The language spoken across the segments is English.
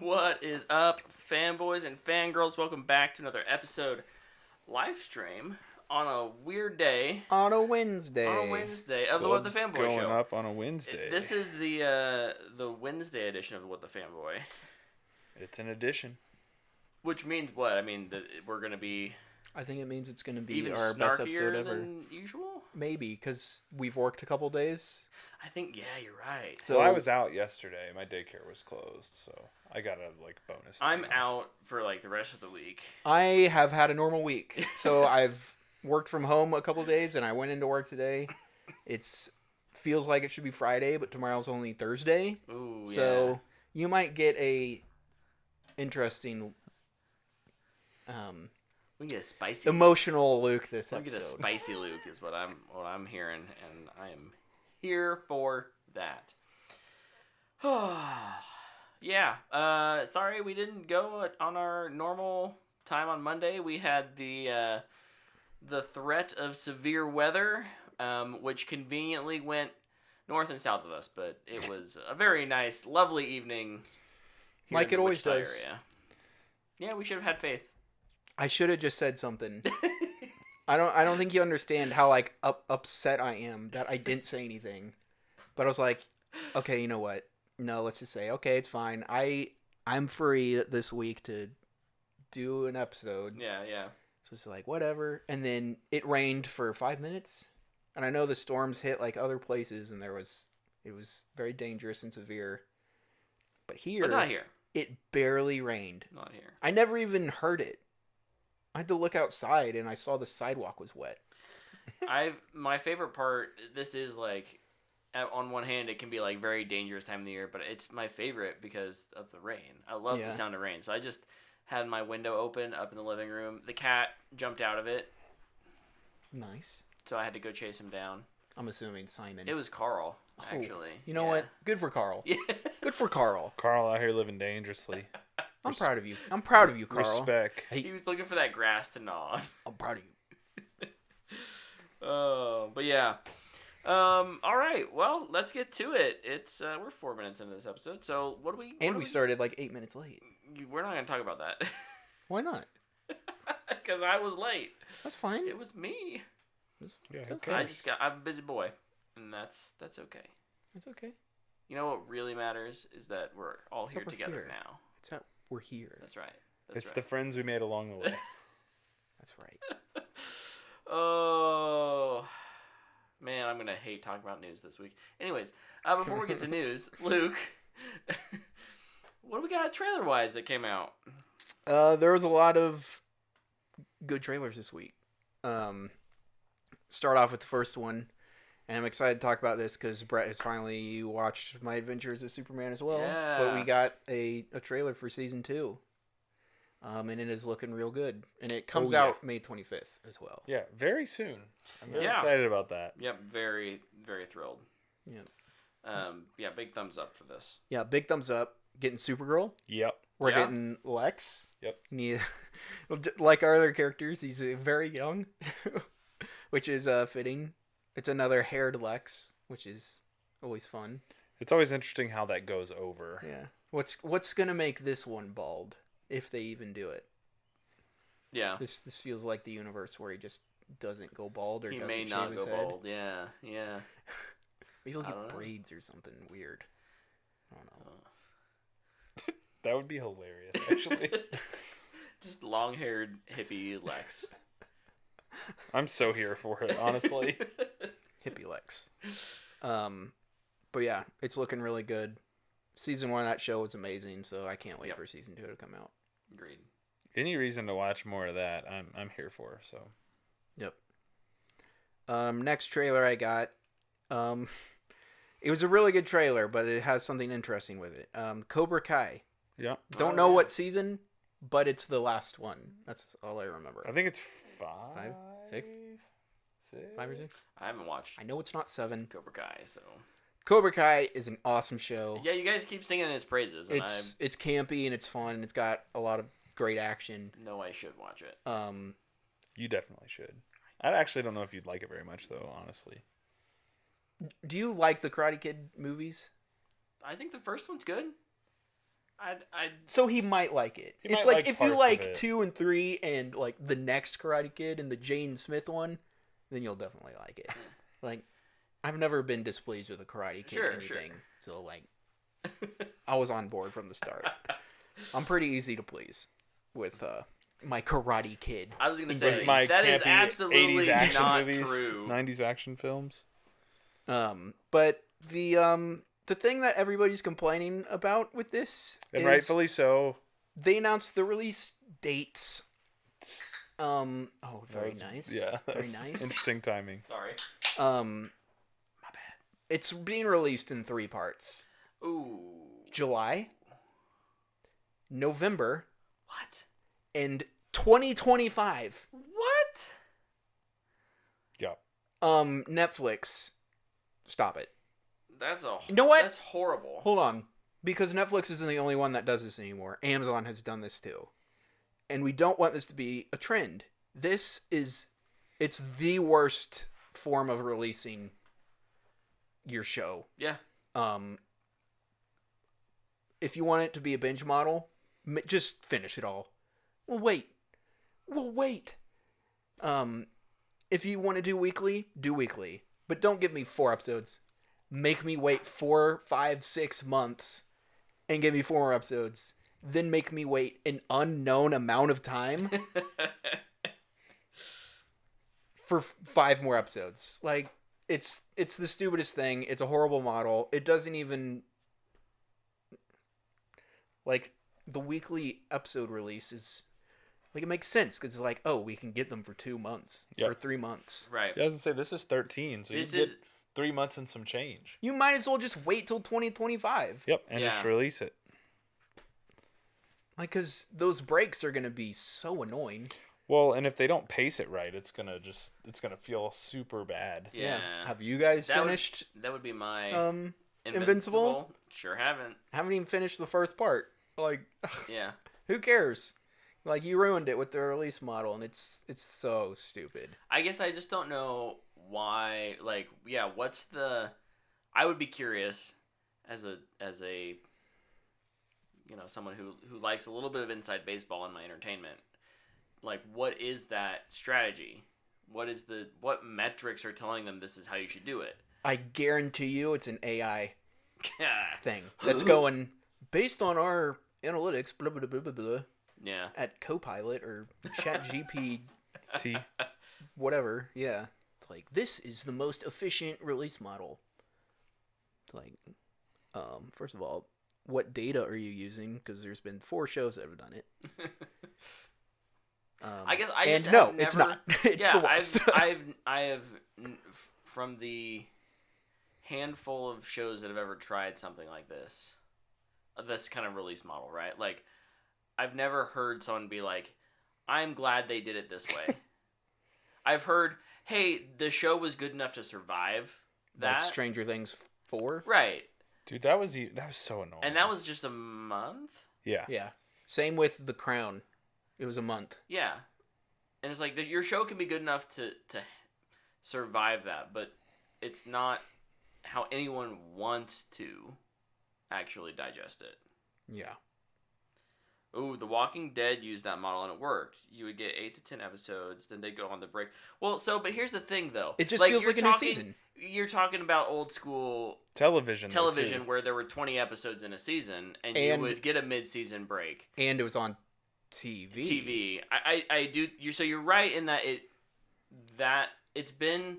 What is up, fanboys and fangirls? Welcome back to another episode live stream on a weird day. On a Wednesday. Of the What the Club's Fanboy going Show. up on a Wednesday. This is the Wednesday edition of What the Fanboy. It's an addition. Which means what? I mean, that we're going to be I think it means it's going to be even our best episode snarkier ever. than usual? Maybe, because we've worked a couple days. I think, yeah, you're right. So I was out yesterday. My daycare was closed, so I got a bonus. I'm time out for the rest of the week. I have had a normal week. So I've worked from home a couple days, and I went into work today. It's feels like it should be Friday, but tomorrow's only Thursday. Ooh, yeah. So you might get a interesting We can get a spicy emotional Luke this Luke. We get a episode. spicy Luke is what I'm hearing, and I am here for that. Yeah. Sorry we didn't go on our normal time on Monday. We had the threat of severe weather, which conveniently went north and south of us, but it was a very nice, lovely evening. Here Like in it the always Wichita does. Area. Yeah, we should have had faith. I should have just said something. I don't think you understand how upset I am that I didn't say anything. But I was like, okay, you know what? No, let's just say, okay, it's fine. I'm free this week to do an episode. Yeah. So it's like whatever. And then it rained for 5 minutes. And I know the storms hit other places and it was very dangerous and severe. But But not here. it barely rained. Not here. I never even heard it. I had to look outside and I saw the sidewalk was wet. My favorite part, this is on one hand it can be very dangerous time of the year, but it's my favorite because of the rain. I love the sound of rain. So I just had my window open up in the living room. The cat jumped out of it, Nice. so I had to go chase him down. I'm assuming Simon. It was Carl, actually. You know what? Good for Carl. Yeah. Good for Carl. Carl out here living dangerously. I'm proud of you. I'm proud of you, Carl. Respect. He was looking for that grass to gnaw on. I'm proud of you. Oh, but yeah. All right. Well, let's get to it. It's we're 4 minutes into this episode, so what do we? And we started 8 minutes late. We're not gonna talk about that Why not? because I was late. That's fine. It was me. Yeah, It's who okay. cares? I'm a busy boy, and that's okay. It's okay. You know what really matters is that we're all It's here that we're together here. now. It's that we're here. That's right. It's the friends we made along the way. That's right. Oh man, I'm gonna hate talking about news this week. Anyways, before we get to news, Luke, what do we got trailer wise that came out? There was a lot of good trailers this week. Start off with the first one, and I'm excited to talk about this because Brett has finally watched My Adventures of Superman as well. Yeah. But we got a trailer for season 2, and it is looking real good. And it comes yeah. out May 25th as well. Yeah, very soon. I'm very Yeah. excited about that. Yep, very very thrilled. Yeah. Yeah, big thumbs up for this. Yeah, big thumbs up. Getting Supergirl. Yep. We're Yeah. getting Lex. Yep. Like our other characters, he's very young, which is fitting. It's another haired Lex, which is always fun. It's always interesting how that goes over. Yeah. What's gonna make this one bald if they even do it? Yeah, This feels like the universe where he just doesn't go bald or he doesn't may shave not his go head. bald. Yeah. Maybe he'll I don't get know. braids or something weird. I don't know. That would be hilarious, actually. Just long-haired hippie Lex. I'm so here for it, honestly. Hippie Lex. But yeah, it's looking really good. Season 1 of that show was amazing, so I can't wait Yep. for season 2 to come out. Agreed. Any reason to watch more of that, I'm here for. So Yep. Next trailer I got. It was a really good trailer, but it has something interesting with it. Cobra Kai. yeah, Don't know what season, but it's the last one. That's all I remember. I think it's 5, 6? 6, 5 or 6? I haven't watched I know it's not 7. Cobra Kai, so Cobra Kai is an awesome show. yeah, you guys keep singing its praises, and It's campy and it's fun and it's got a lot of great action. I know I should watch it. You definitely should. I actually don't know if you'd like it very much, though. Honestly, Do you like the Karate Kid movies? I think the first one's good. I So he might like it. He It's might like like if you parts of like it. 2 and 3 and like the next Karate Kid and the Jane Smith one, then you'll definitely like it. Like, I've never been displeased with a Karate Kid Sure, anything. So like, I was on board from the start. I'm pretty easy to please with my Karate Kid. I was gonna With say My that is campy absolutely 80s action not movies, true. 90s action films. But the thing that everybody's complaining about with this And is rightfully so. they announced the release dates. Oh, very That was- nice. Yeah. Very that's nice. Interesting timing. Sorry. My bad. It's being released in 3 parts. Ooh. July, November, What? and 2025. What? Yeah. Netflix, stop it. That's a. You know what? That's horrible. Hold on. Because Netflix isn't the only one that does this anymore. Amazon has done this too. And we don't want this to be a trend. It's the worst form of releasing your show. Yeah. If you want it to be a binge model, just finish it all. We'll wait. If you want to do weekly, do weekly. But don't give me 4 episodes. Make me wait 4, 5, 6 months and give me 4 more episodes. Then make me wait an unknown amount of time for 5 more episodes. Like, it's the stupidest thing. It's a horrible model. It doesn't even... Like, the weekly episode release is... Like, it makes sense, because it's like, oh, we can get them for 2 months. Yep. Or 3 months. Right. Yeah, I was going to say, this is 13, so This you is. get 3 months and some change. You might as well just wait till 2025. Yep, and Yeah. just release it. Like, because those breaks are going to be so annoying. Well, and if they don't pace it right, it's gonna feel super bad. Yeah. Have you guys That would- finished That would be my Invincible? Sure haven't. Haven't even finished the first part. Like, Yeah. who cares? Like, you ruined it with the release model, and it's so stupid. I guess I just don't know why. Like, yeah. What's the? I would be curious as a someone who likes a little bit of inside baseball in my entertainment. Like, what is that strategy? What metrics are telling them this is how you should do it? I guarantee you it's an AI thing that's going, based on our analytics, blah, blah, blah, blah, blah, Yeah. at Copilot or ChatGPT, T. whatever. Yeah. It's like, this is the most efficient release model. It's like, first of all, what data are you using? Because there's been 4 shows that have done it. I guess I and just no, have it's never, not. It's yeah, the worst. I have from the handful of shows that have ever tried something like this kind of release model, right? Like, I've never heard someone be like, "I'm glad they did it this way." I've heard, "Hey, the show was good enough to survive that." That's Stranger Things 4. Right, Dude, that was so annoying. and that was just a month. yeah. Yeah. Same with The Crown. It was a month. Yeah, and it's like your show can be good enough to survive that, but it's not how anyone wants to actually digest it. Yeah. Ooh, The Walking Dead used that model and it worked. You would get 8 to 10 episodes, then they'd go on the break. Well, but here's the thing, though. It just feels you're like a new season. You're talking about old school Television. though, television too. where there were 20 episodes in a season, and you And- would get a mid-season break. And it was on TV. TV. I do. You're right in that it's been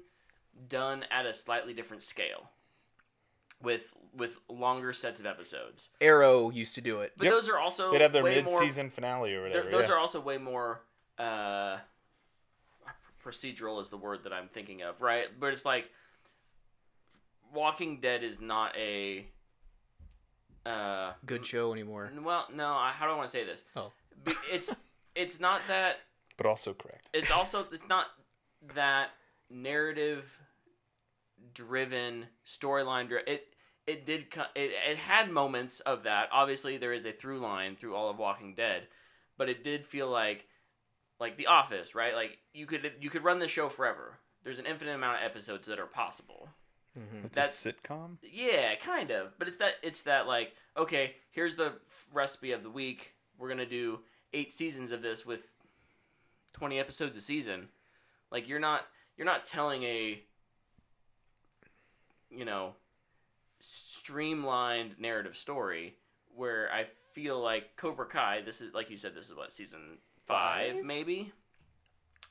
done at a slightly different scale, with longer sets of episodes. Arrow used to do it. But Yep. those are also They'd have their way more mid-season finale or whatever. those yeah. are also way more procedural is the word that I'm thinking of, right? But it's like Walking Dead is not a Good show anymore. well, no, how do I want to say this? Oh. It's not that But also correct. it's not that narrative driven storyline it had moments of that. Obviously there is a through line through all of Walking Dead, but it did feel like The Office, right? Like you could run the show forever. There's an infinite amount of episodes that are possible. It's That's a sitcom. yeah, kind of. But it's that like, okay, here's the recipe of the week. We're gonna do 8 seasons of this with 20 episodes a season. Like you're not telling a streamlined narrative story where I feel like Cobra Kai, this is like you said, this is what, season 5 maybe?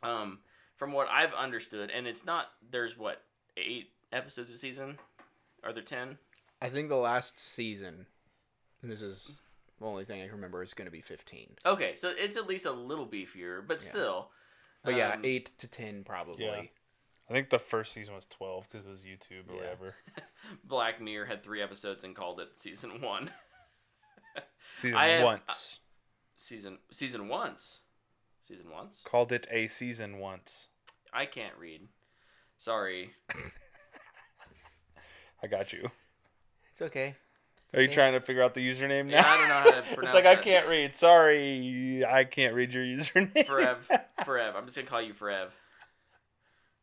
From what I've understood, and it's not, there's what, 8 episodes a season? Are there 10? I think the last season, and this is the only thing I can remember, is going to be 15. Okay, so it's at least a little beefier, but still. But yeah, 8 to 10 probably. Yeah. I think the first season was 12 because it was YouTube or whatever. Black Mirror had 3 episodes and called it season 1. Once. Season once. Season once? Called it a season once. I can't read. Sorry. I got you. It's okay. Are you trying to figure out the username now? Yeah, I don't know how to pronounce It's like, that. I can't read. Sorry, I can't read your username. Forev. I'm just gonna call you Forev.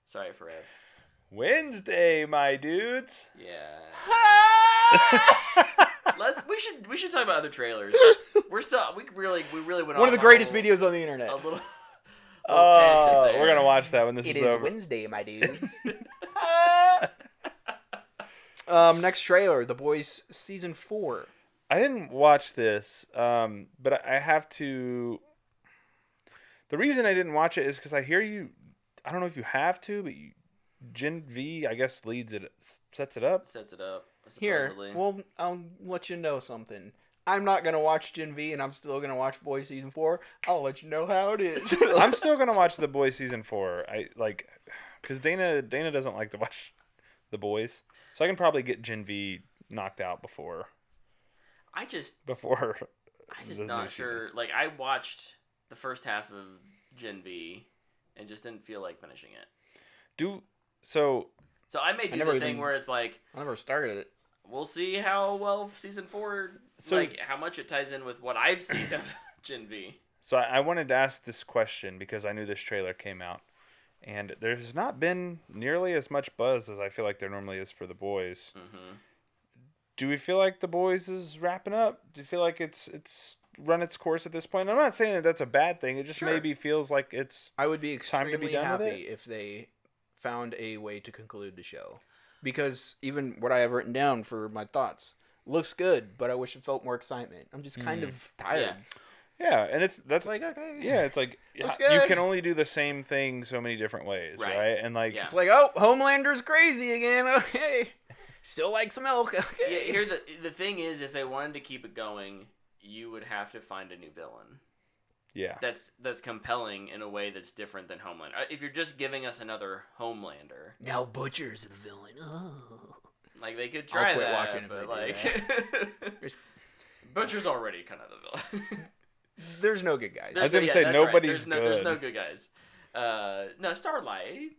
Sorry, Forev. Wednesday, my dudes. Yeah. We should talk about other trailers. We really went One of the greatest videos. videos on the internet. A little Oh, tangent there. we're gonna watch that when this It is is over. Wednesday, my dudes. Next trailer, The Boys season 4. I didn't watch this, but I have to. The reason I didn't watch it is because I hear you. I don't know if you have to, but Gen V, I guess, sets it up. Sets it up. Here, Supposedly. well, I'll let you know something. I'm not gonna watch Gen V, and I'm still gonna watch Boys season 4. I'll let you know how it is. I'm still gonna watch The Boys season 4. Because Dana doesn't like to watch The Boys, so I can probably get Gen V knocked out before. I just the new not season. sure. Like I watched the first half of Gen V and just didn't feel like finishing it. So I may do never the thing even- where it's like, I never started it. we'll see how well season 4, like how much it ties in with what I've seen of Gen V. So I wanted to ask this question because I knew this trailer came out, and there's not been nearly as much buzz as I feel like there normally is for The Boys. Mm-hmm. Do we feel like The Boys is wrapping up? Do you feel like it's run its course at this point? I'm not saying that that's a bad thing. It just Sure. maybe feels like it's I would be time to be extremely done with happy it? if they found a way to conclude the show. Because even what I have written down for my thoughts looks good, but I wish it felt more excitement. I'm just kind of tired. yeah, and that's It's like, okay. yeah, it's like Looks you good. can only do the same thing so many different ways, Right. right? And like Yeah. It's like, oh, Homelander's crazy again. Okay. Still like some milk. Okay. Yeah, here the thing is, if they wanted to keep it going, you would have to find a new villain yeah. that's compelling in a way that's different than Homelander. If you're just giving us another Homelander, Now Butcher's the villain. Oh. like they could try I'll quit that, watching if but they like There's- Butcher's already kind of the villain. There's no good guys. I was gonna say, that's right. nobody's There's good. no good guys. No, Starlight.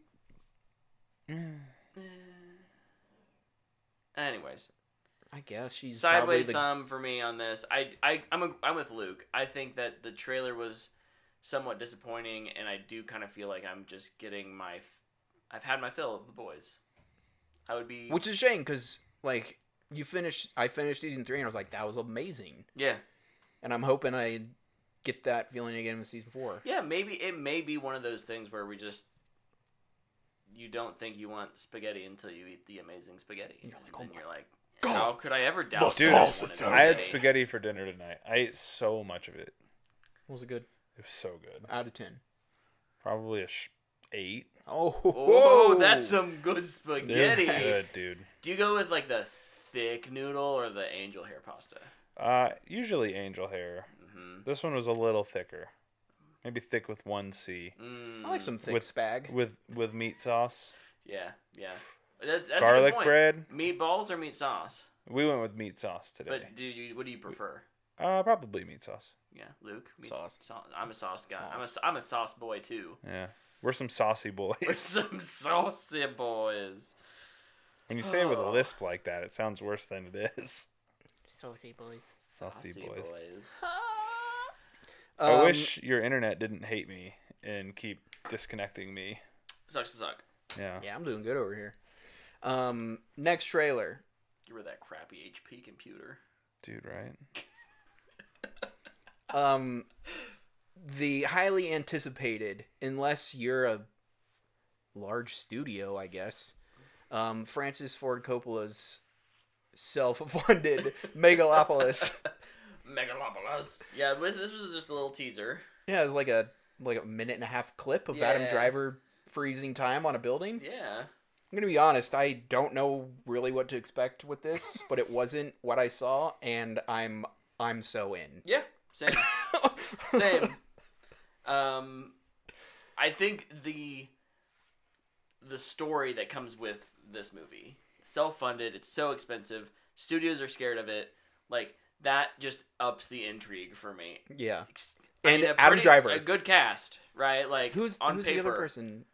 Anyways, I guess she's sideways probably thumb for me on this. I'm with Luke. I think that the trailer was somewhat disappointing, and I do kind of feel like I'm just getting I've had my fill of The Boys. I would be Which is a shame because, like, I finished season 3 and I was like, that was amazing. yeah. And I'm hoping I get that feeling again with season 4. Yeah, maybe it may be one of those things where you don't think you want spaghetti until you eat the amazing spaghetti. You're like, and oh then my you're like, God. how could I ever doubt Dude, that one in I had a day? spaghetti for dinner tonight. I ate so much of it. Was it good? It was so good. Out of 10. Probably a 8. Oh, Oh, that's some good It was spaghetti. good, dude. Do you go with like the thick noodle or the angel hair pasta? Usually angel hair. Mm-hmm. This one was a little thicker. Maybe thick with one C. I like some thick With- spag. With meat sauce. Yeah. That's a good Garlic point. bread. Meatballs or meat sauce? We went with meat sauce today. But what do you prefer? Probably meat sauce. Yeah, Luke. Sauce. I'm a sauce guy. I'm a sauce boy too. Yeah. We're some saucy boys. We're some saucy boys. When you say it with a Oh. lisp like that, it sounds worse than it is. Saucy boys. Saucy boys. I Um, wish your internet didn't hate me and keep disconnecting me. Sucks to suck. Yeah. Yeah, I'm doing good over here. Next trailer. Give her that crappy HP computer. Dude, right? The highly anticipated, unless you're a large studio, I guess, Francis Ford Coppola's self-funded Megalopolis. Megalopolis. Yeah, this was just a little teaser. Yeah, it's like a minute and a half clip of Adam Driver freezing time on a building. Yeah. I'm gonna be honest, I don't know really what to expect with this, but it wasn't what I saw, and I'm so in. Yeah, same. Same. I think the story that comes with this movie, self-funded, it's so expensive, studios are scared of it, like, that just ups the intrigue for me. Yeah. I mean, Adam Driver. a good cast, right? Like, Who's on paper. the other person?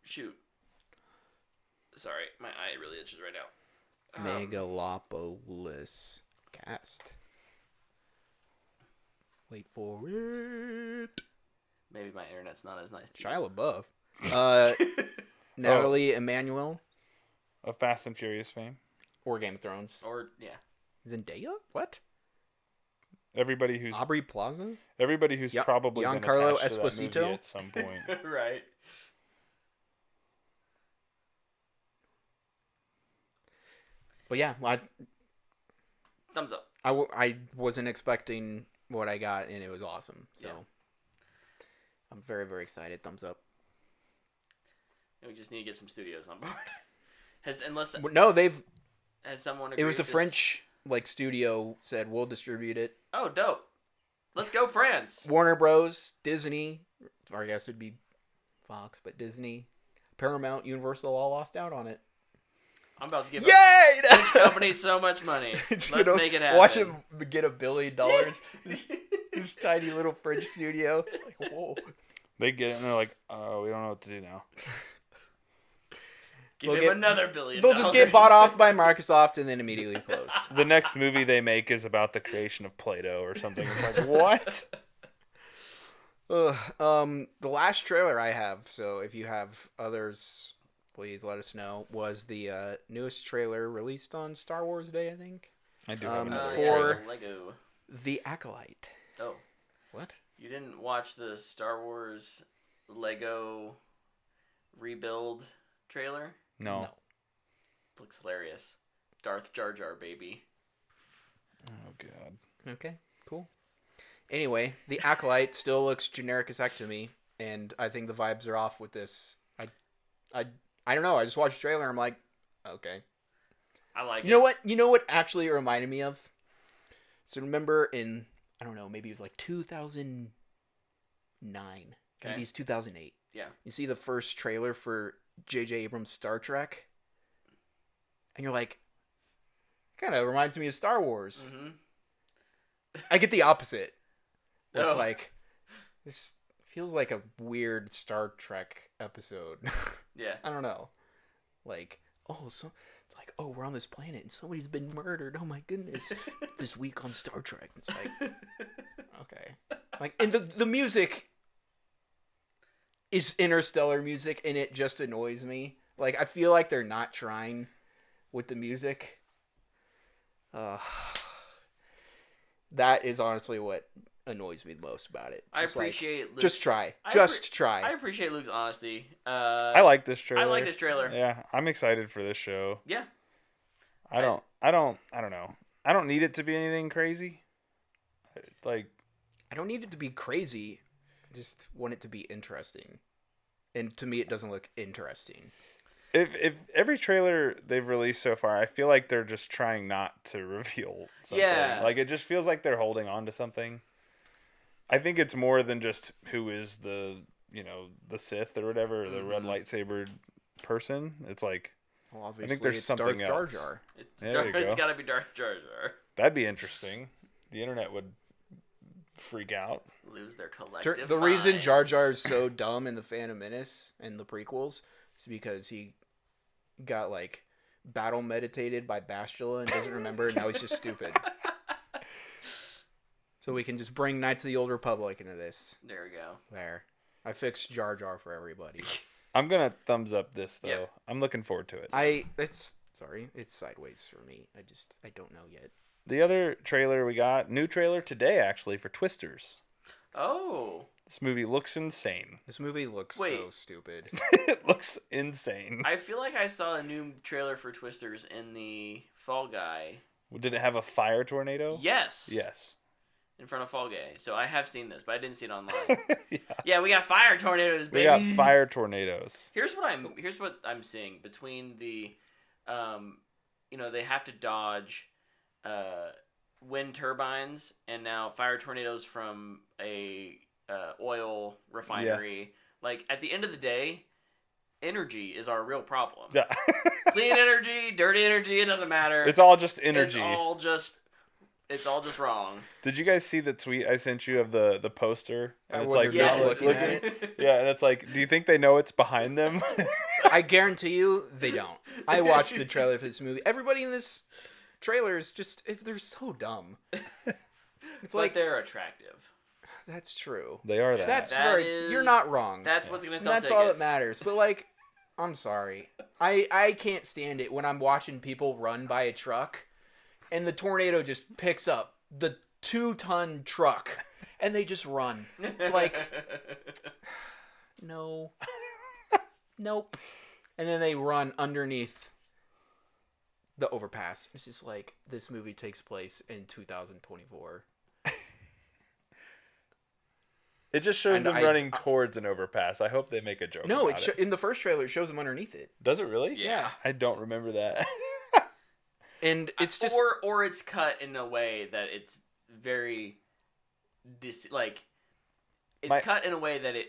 Shoot. Sorry, my eye really itches right now. Megalopolis cast. Wait for it. Maybe my internet's not as nice. Shia LaBeouf. Natalie Emmanuel. Of Fast and Furious fame. Or Game of Thrones. Or, yeah. Zendaya? What? Everybody who's Aubrey Plaza? probably been Giancarlo attached to that Esposito? movie at some point. Right. But yeah, Thumbs up. I wasn't expecting what I got, and it was awesome. So Yeah. I'm very, very excited. Thumbs up. We just need to get some studios on board. No, they've... Has someone It was agreed a French studio said, we'll distribute it. Oh, dope. Let's go, France. Warner Bros., Disney, or I guess it'd be Fox, but Disney, Paramount, Universal all lost out on it. I'm about to give Yay! French company so much money. Let's make it happen. Watch him get $1 billion. this tiny little French studio. It's like, whoa. They get it and they're like, oh, we don't know what to do now. Give him another $1 billion. They'll just get bought off by Microsoft and then immediately closed. The next movie they make is about the creation of Play-Doh or something. It's like, what? The last trailer I have, so if you have others, please let us know, was the newest trailer released on Star Wars Day, I think. I do have another for trailer. Lego. The Acolyte. Oh. What? You didn't watch the Star Wars Lego rebuild trailer? No. Looks hilarious. Darth Jar Jar, baby. Oh, God. Okay, cool. Anyway, The Acolyte still looks generic as heck to me, and I think the vibes are off with this. I don't know. I just watched the trailer and I'm like, okay. I like it. You know what actually it reminded me of? So remember in, I don't know, maybe it was like 2009. Okay. Maybe it's 2008. Yeah. You see the first trailer for J.J. Abrams' Star Trek, and you're like, kind of reminds me of Star Wars. Mm-hmm. I get the opposite. It's Oh. like, this feels like a weird Star Trek episode. Yeah. I don't know. Like, it's like, we're on this planet and somebody's been murdered. Oh my goodness. This week on Star Trek. It's like, okay. Like, and the music is interstellar music, and it just annoys me. Like, I feel like they're not trying with the music. That is honestly what annoys me the most about it. I Just appreciate Luke's, just try. I try. appreciate Luke's honesty. I like this trailer. I like this trailer. Yeah, I'm excited for this show. Yeah. I don't know. I don't need it to be anything crazy. Like, I don't need it to be crazy. I just want it to be interesting. And to me, it doesn't look interesting. if every trailer they've released so far, I feel like they're just trying not to reveal something. Yeah. Like, it just feels like they're holding on to something. I think it's more than just who is the Sith or whatever, the red lightsaber person. It's like, Well, obviously, I think there's it's something Darth Jar else. Jar. It's got to be Darth Jar Jar. That'd be interesting. The internet would freak out. Lose their collective The reason minds. Jar Jar is so dumb in the Phantom Menace and the prequels is because he got like battle meditated by Bastila and doesn't remember, and now he's just stupid. So we can just bring Knights of the Old Republic into this. There we go. There. I fixed Jar Jar for everybody. I'm gonna thumbs up this though. Yep. I'm looking forward to it. It's sideways for me. I don't know yet. The other trailer we got, new trailer today actually for Twisters. Oh. This movie looks insane. This movie looks Wait. so stupid. It looks insane. I feel like I saw a new trailer for Twisters in the Fall Guy. Did it have a fire tornado? Yes. Yes. In front of Fall Guy. So I have seen this, but I didn't see it online. Yeah. Yeah, we got fire tornadoes, baby. We got fire tornadoes. Here's what I'm seeing between the they have to dodge wind turbines and now fire tornadoes from a oil refinery. Like at the end of the day, energy is our real problem. Yeah. Clean energy, dirty energy, it doesn't matter. It's all just energy. It's all just wrong. Did you guys see the tweet I sent you of the poster? I And it's wondered like, Yes. not look looking at at it. it. Yeah, and it's like, do you think they know it's behind them? I guarantee you they don't. I watched the trailer for this movie. Everybody in this trailer is they're so dumb. It's But like, they're attractive. that's true. They are that. That's That very, is- you're not wrong. That's what's gonna And sell that's tickets. all that matters. But like, I'm sorry. I can't stand it when I'm watching people run by a truck and the tornado just picks up the 2-ton truck and they just run. It's like, no. Nope. And then they run underneath the overpass. It's just like, this movie takes place in 2024. It just shows And them I- running towards an overpass. I hope they make a joke. No, about it. in the first trailer, it shows them underneath it. Does it really? Yeah. I don't remember that. And it's just... or it's cut in a way that it's very it's cut in a way that it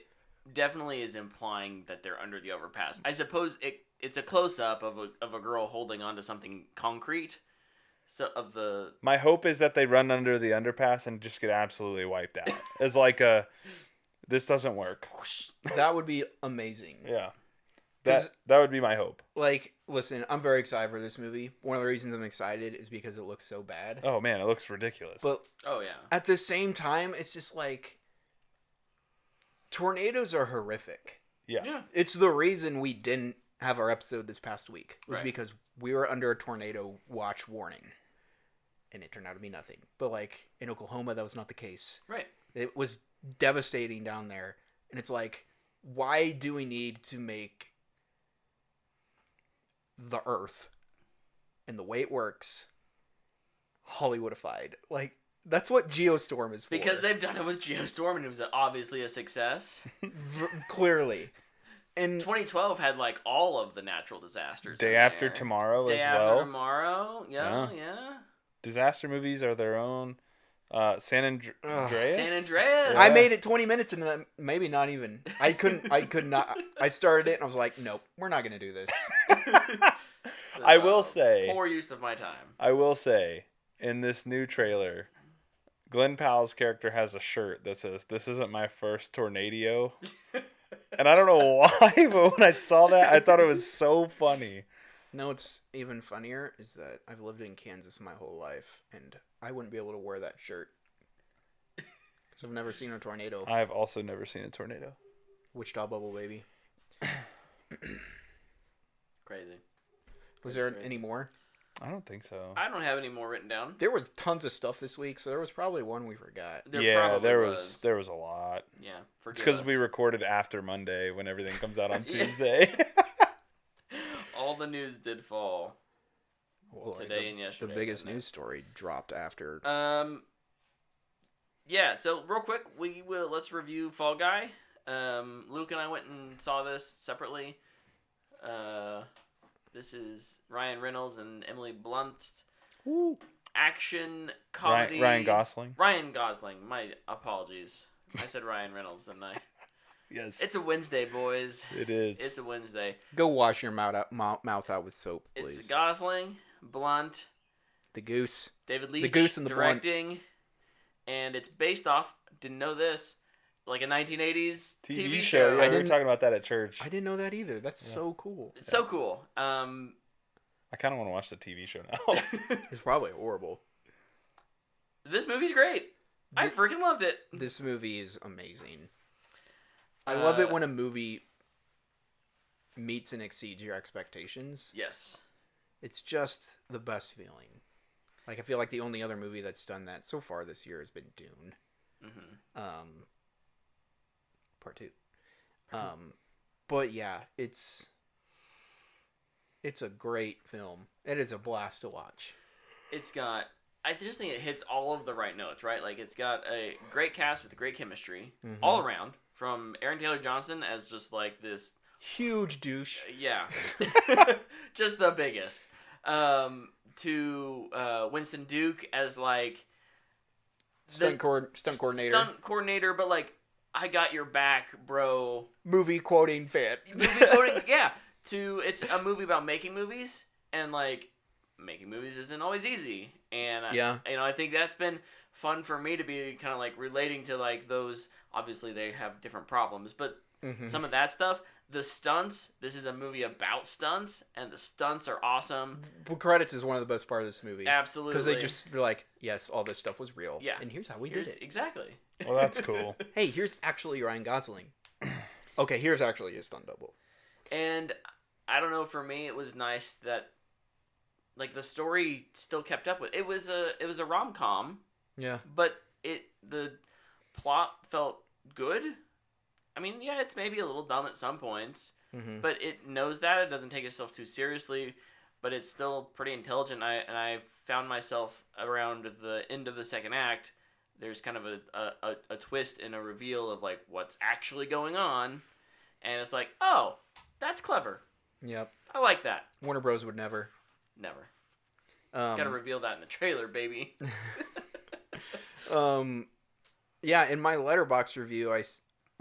definitely is implying that they're under the overpass. I suppose it's a close up of a girl holding onto something concrete. So of the My hope is that they run under the underpass and just get absolutely wiped out. It's like this doesn't work. That would be amazing. Yeah. 'Cause- That would be my hope. Like, listen, I'm very excited for this movie. One of the reasons I'm excited is because it looks so bad. Oh man, it looks ridiculous. But oh yeah. at the same time, it's just like, tornadoes are horrific. yeah. It's the reason we didn't have our episode this past week. Was Right. because we were under a tornado watch warning. And it turned out to be nothing. But like, in Oklahoma, that was not the case. Right. It was devastating down there. And it's like, why do we need to make the Earth and the way it works Hollywoodified? Like, that's what Geostorm is for. Because they've done it with Geostorm and it was obviously a success. Clearly. And 2012 had like all of the natural disasters. Day in After there. Tomorrow Day as After well. Tomorrow. Yeah, Yeah. yeah. Disaster movies are their own. San Andreas. San Andreas. Yeah. I made it 20 minutes and then maybe not even. I could not. I started it and I was like, nope, we're not going to do this. I will say. Poor use of my time. I will say, in this new trailer, Glenn Powell's character has a shirt that says, "This isn't my first tornado." And I don't know why, but when I saw that, I thought it was so funny. No, what's even funnier is that I've lived in Kansas my whole life and I wouldn't be able to wear that shirt. Because I've never seen a tornado. I've also never seen a tornado. Wichita Bubble Baby. Crazy. Was there Crazy. any more? I don't think so. I don't have any more written down. There was tons of stuff this week, so there was probably one we forgot. Probably there was a lot. Yeah, It's forgive because us. we recorded after Monday when everything comes out on Tuesday. All the news did fall. Well, Today and yesterday, The biggest wasn't it? news story dropped after. Yeah. So real quick, let's review Fall Guy. Luke and I went and saw this separately. This is Ryan Reynolds and Emily Blunt. Woo. Action comedy. Ryan Gosling. Ryan Gosling. My apologies. I said Ryan Reynolds, didn't I? Yes. It's a Wednesday, boys. It is. It's a Wednesday. Go wash your mouth out with soap, It's please. Gosling, Blunt, The goose. David Leitch Goose and the Blunt. directing, and it's based off. Didn't know this, like a 1980s TV show. Yeah, we were didn't- talking about that at church. I didn't know that either. That's so cool. It's so cool. I kind of want to watch the TV show now. It's probably horrible. This movie's great. I freaking loved it. This movie is amazing. I love it when a movie meets and exceeds your expectations, Yes. it's just the best feeling. Like, I feel like the only other movie that's done that so far this year has been Dune. Part 2. But yeah, it's a great film. It is a blast to watch. It's got... I just think it hits all of the right notes, right? Like, it's got a great cast with great chemistry all around. From Aaron Taylor Johnson as just, like, this... Huge douche. Yeah. Just the biggest. To Winston Duke as, like... Stunt coordinator. Stunt coordinator, but, like, I got your back, bro. Movie quoting fan. Movie quoting, yeah. It's a movie about making movies, and, like, making movies isn't always easy. And, yeah. I think that's been fun for me to be kind of, like, relating to, like, those... Obviously, they have different problems, but some of that stuff... The stunts, this is a movie about stunts, and the stunts are awesome. Well, credits is one of the best part of this movie. Absolutely. Because they just be like, yes, all this stuff was real. Yeah. And here's how we did it. Exactly. Well, that's cool. Hey, here's actually Ryan Gosling. Okay, here's actually a stunt double. And I don't know, for me, it was nice that, like, the story still kept up with. It was a rom-com. Yeah. But the plot felt good. I mean, yeah, it's maybe a little dumb at some points, but it knows that. It doesn't take itself too seriously, but it's still pretty intelligent. I found myself around the end of the second act. There's kind of a twist and a reveal of, like, what's actually going on, and it's like, oh, that's clever. Yep. I like that. Warner Bros. Would never. Never. Got to reveal that in the trailer, baby. Yeah, in my Letterboxd review,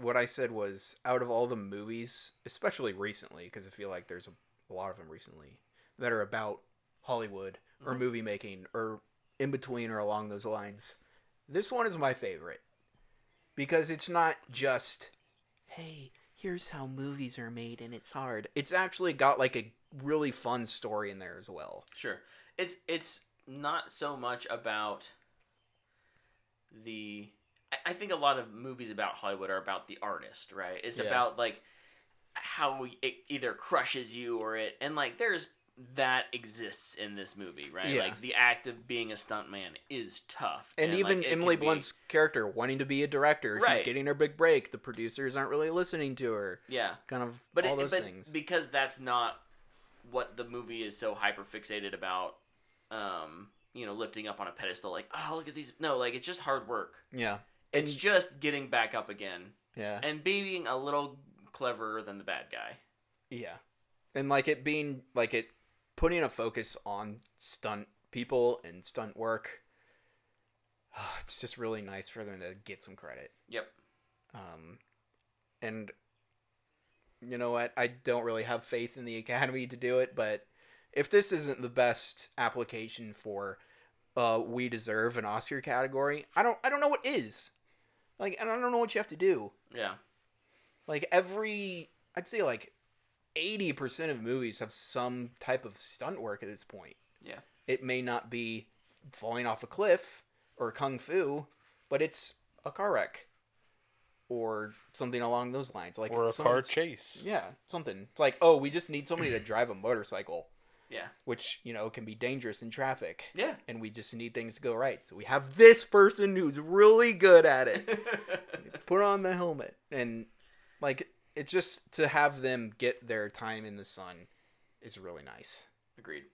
what I said was, out of all the movies, especially recently, because I feel like there's a lot of them recently, that are about Hollywood or movie making or in between or along those lines, this one is my favorite. Because it's not just, hey, here's how movies are made and it's hard. It's actually got, like, a really fun story in there as well. Sure. It's not so much about the... I think a lot of movies about Hollywood are about the artist, right? It's about, like, how it either crushes you or it... And, like, that exists in this movie, right? Yeah. Like, the act of being a stuntman is tough. And even like, Emily Blunt's character wanting to be a director. Right. She's getting her big break. The producers aren't really listening to her. Yeah. Kind of but all those things. Because that's not what the movie is so hyper-fixated about, lifting up on a pedestal. Like, oh, look at these... No, like, it's just hard work. Yeah. It's just getting back up again. Yeah. And being a little cleverer than the bad guy. Yeah. And, like, it being, like, it putting a focus on stunt people and stunt work. It's just really nice for them to get some credit. Yep. And you know what? I don't really have faith in the Academy to do it, but if this isn't the best application for we deserve an Oscar category, I don't know what is. Like, and I don't know what you have to do. Yeah. Like, I'd say, like, 80% of movies have some type of stunt work at this point. Yeah. It may not be falling off a cliff or kung fu, but it's a car wreck or something along those lines. Like, or a car chase. Yeah, something. It's like, oh, we just need somebody to drive a motorcycle. Yeah. Which, can be dangerous in traffic. Yeah. And we just need things to go right. So we have this person who's really good at it. Put on the helmet. And, like, it's just to have them get their time in the sun is really nice. Agreed.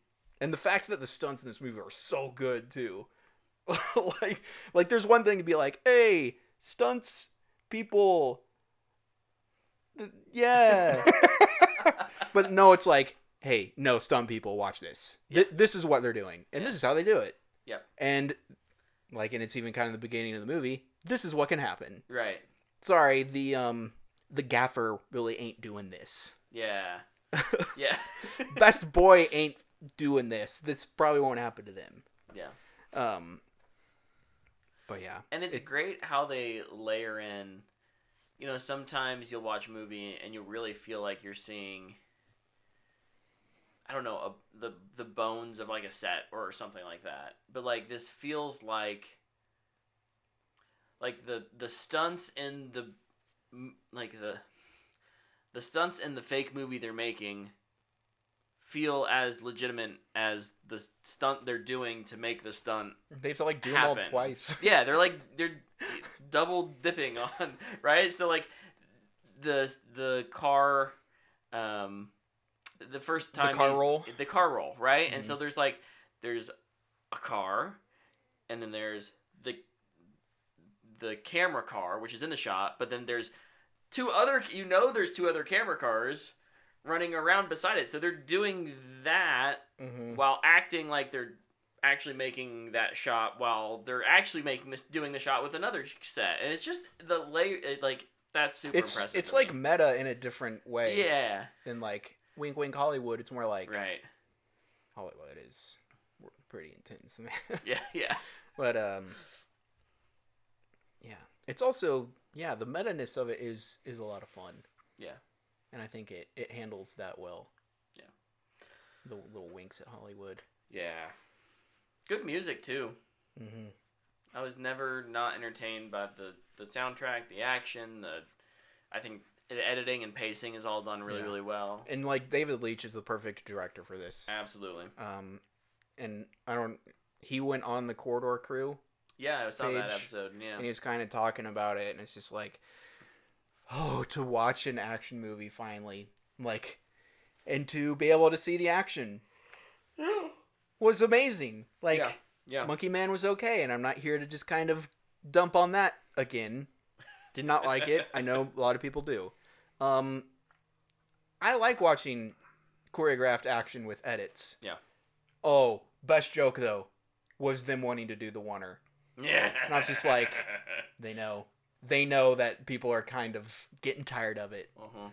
And the fact that the stunts in this movie are so good, too. like there's one thing to be like, hey, stunts people. Yeah. But no, it's like, hey, no, stunt people, watch this. Yep. This is what they're doing. And this is how they do it. Yep. And, like, and it's even kind of the beginning of the movie, this is what can happen. Right. Sorry, the gaffer really ain't doing this. Yeah. Yeah. Best boy ain't doing this. This probably won't happen to them. Yeah. But yeah. And it's great how they layer in, sometimes you'll watch a movie and you'll really feel like you're seeing, I don't know, the bones of, like, a set or something like that. But, like, this feels like the stunts in the the stunts in the fake movie they're making feel as legitimate as the stunt they're doing to make the stunt. They have to like do them all happen. twice. Yeah, they're double dipping on, right? So like the car, the first time the car roll, right? Mm-hmm. And so there's a car, and then there's the camera car, which is in the shot, but then there's two other camera cars running around beside it. So they're doing that while acting like they're actually making that shot while they're actually doing the shot with another set. And it's just the layer, that's super impressive. It's like meta in a different way. Yeah. Than like Wink Wink Hollywood. It's more like right. Hollywood is pretty intense. Yeah. But yeah. It's also the meta-ness of it is a lot of fun. Yeah. And I think it handles that well. Yeah. The little winks at Hollywood. Yeah. Good music too. Mm-hmm. I was never not entertained by the soundtrack, the action, I think the editing and pacing is all done really, really well. And like David Leitch is the perfect director for this. Absolutely. And he went on the Corridor Crew. Yeah, I saw that episode. Yeah. And he was kind of talking about it, and it's just like, to watch an action movie finally, like, and to be able to see the action was amazing. Like, yeah. Monkey Man was okay, and I'm not here to just kind of dump on that again. Did not like it. I know a lot of people do. I like watching choreographed action with edits. Yeah. Oh, best joke though was them wanting to do the oneer. Yeah. And I was just like, they know that people are kind of getting tired of it. Uh-huh.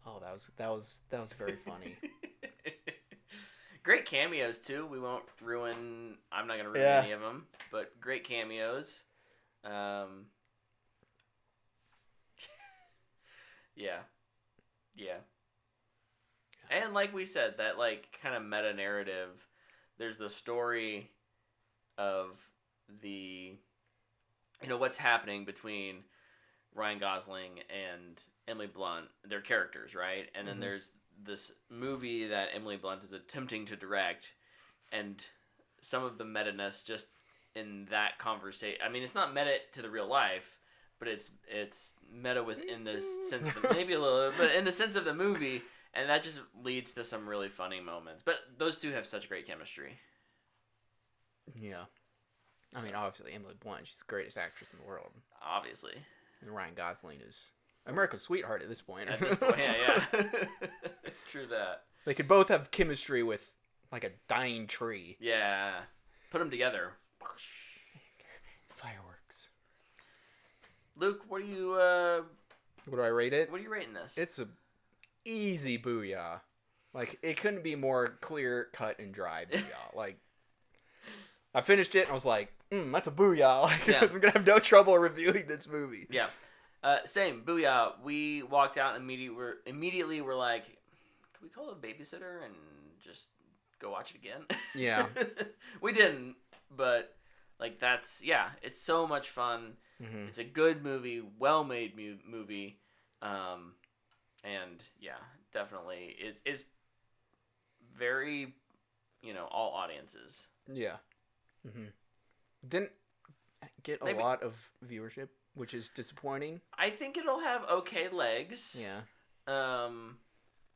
Oh, that was very funny. Great cameos too. We won't ruin. I'm not gonna ruin any of them, but great cameos. Yeah. And like we said, that like kind of meta narrative. There's the story of what's happening between Ryan Gosling and Emily Blunt, their characters, right? And then there's this movie that Emily Blunt is attempting to direct, and some of the meta-ness just in that conversation. I mean, it's not meta to the real life, but it's meta within the sense of maybe a little, but in the sense of the movie, and that just leads to some really funny moments. But those two have such great chemistry. Yeah. I mean, obviously, Emily Blunt, she's the greatest actress in the world. Obviously. And Ryan Gosling is America's sweetheart at this point. At this point, yeah. True that. They could both have chemistry with, like, a dying tree. Yeah. Put them together. Fireworks. Luke, what do you, What do I rate it? What are you rating this? It's a easy booyah. Like, it couldn't be more clear, cut, and dry booyah. Like, I finished it and I was like, that's a booyah. Like, I'm gonna have no trouble reviewing this movie. Yeah. Same, booyah. We walked out and immediately we're like, can we call a babysitter and just go watch it again? Yeah. We didn't, but like it's so much fun. Mm-hmm. It's a good movie, well-made movie, and yeah, definitely is very, all audiences. Yeah. Mm-hmm. Didn't get a lot of viewership, which is disappointing. I think it'll have okay legs. Yeah.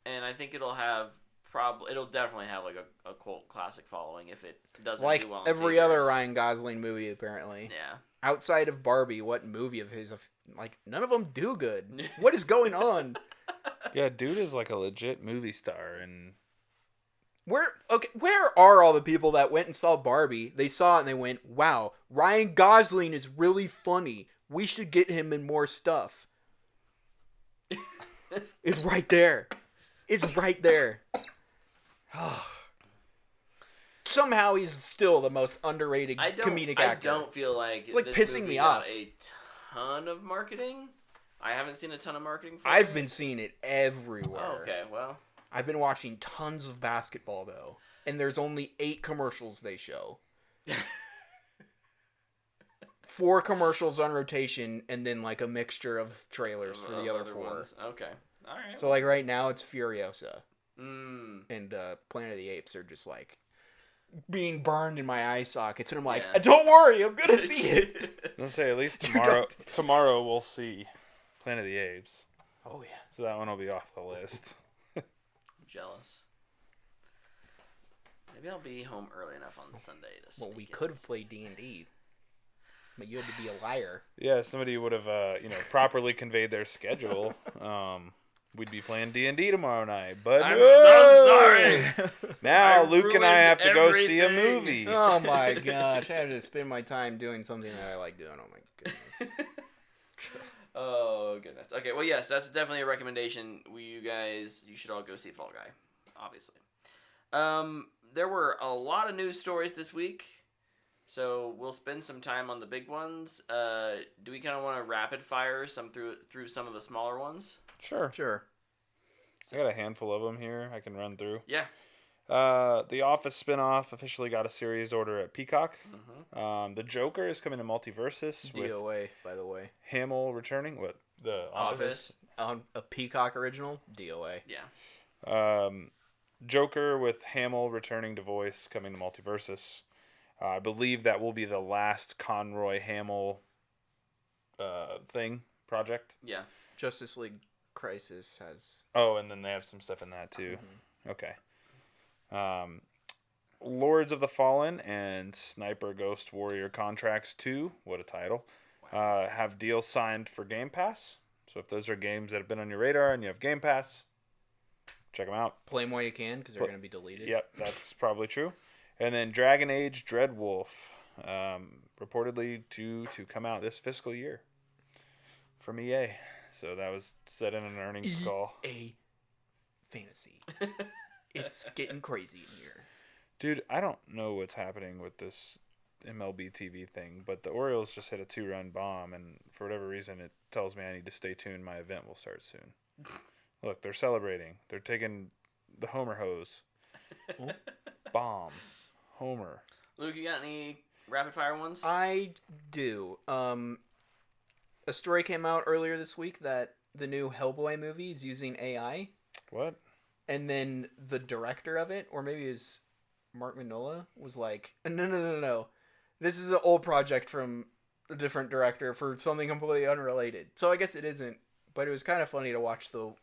And I think it'll definitely have like a cult classic following if it doesn't like do well. Every other Ryan Gosling movie, apparently. Yeah. Outside of Barbie, what movie of his none of them do good? What is going on? Yeah, dude is like a legit movie star, and where are all the people that went and saw Barbie? They saw it and they went, "Wow, Ryan Gosling is really funny. We should get him in more stuff." It's right there. It's right there. Somehow he's still the most underrated comedic actor. I don't feel like it's like pissing me off. A ton of marketing. I haven't seen a ton of marketing for I've been seeing it everywhere. Oh, okay, well. I've been watching tons of basketball, though. And there's only 8 commercials they show. 4 commercials on rotation, and then like a mixture of trailers for the other 4. Ones. Okay. All right. So like right now it's Furiosa Mm. and Planet of the Apes are just like being burned in my eye sockets, and I'm like, Yeah. don't worry, I'm gonna see it. I'll say at least tomorrow we'll see Planet of the Apes. Oh yeah. So that one will be off the list. I'm jealous. Maybe I'll be home early enough on Sunday to. Well, we sneak could in. have played D&D, but you had to be a liar. Yeah, if somebody would have properly conveyed their schedule, we'd be playing D&D tomorrow night. But I'm no! so sorry. Now I Luke and I ruined have to go see a everything. movie. Oh my gosh, I had to spend my time doing something that I like doing. Oh my goodness. Oh goodness. Okay, well yes, that's definitely a recommendation. You should all go see Fall Guy, obviously. There were a lot of news stories this week, so we'll spend some time on the big ones. Do we kind of want to rapid fire through some of the smaller ones? Sure. Sure. I got a handful of them here I can run through. Yeah. The Office spinoff officially got a series order at Peacock. Mm-hmm. The Joker is coming to Multiversus with DOA, by the way. Hamill returning. What? The Office? A Peacock original, DOA. Yeah. Joker with Hamill returning to voice coming to Multiversus. I believe that will be the last Conroy Hamill project. Yeah. Justice League Crisis has... Oh, and then they have some stuff in that too. Okay. Lords of the Fallen and Sniper Ghost Warrior Contracts 2, what a title, have deals signed for Game Pass. So if those are games that have been on your radar and you have Game Pass, check them out. Play them while you can, because they're going to be deleted. Yep, that's probably true. And then Dragon Age Dreadwolf, reportedly to come out this fiscal year from EA. So that was said in an earnings call. EA Fantasy. It's getting crazy in here. Dude, I don't know what's happening with this MLB TV thing, but the Orioles just hit a 2-run bomb, and for whatever reason, it tells me I need to stay tuned. My event will start soon. Look, they're celebrating. They're taking the Homer hose. Bomb. Homer. Luke, you got any rapid fire ones? I do. A story came out earlier this week that the new Hellboy movie is using AI, What? and then the director of it, or maybe it was Mark Mignola, was like, no. This is an old project from a different director for something completely unrelated. So I guess it isn't, but it was kind of funny to watch the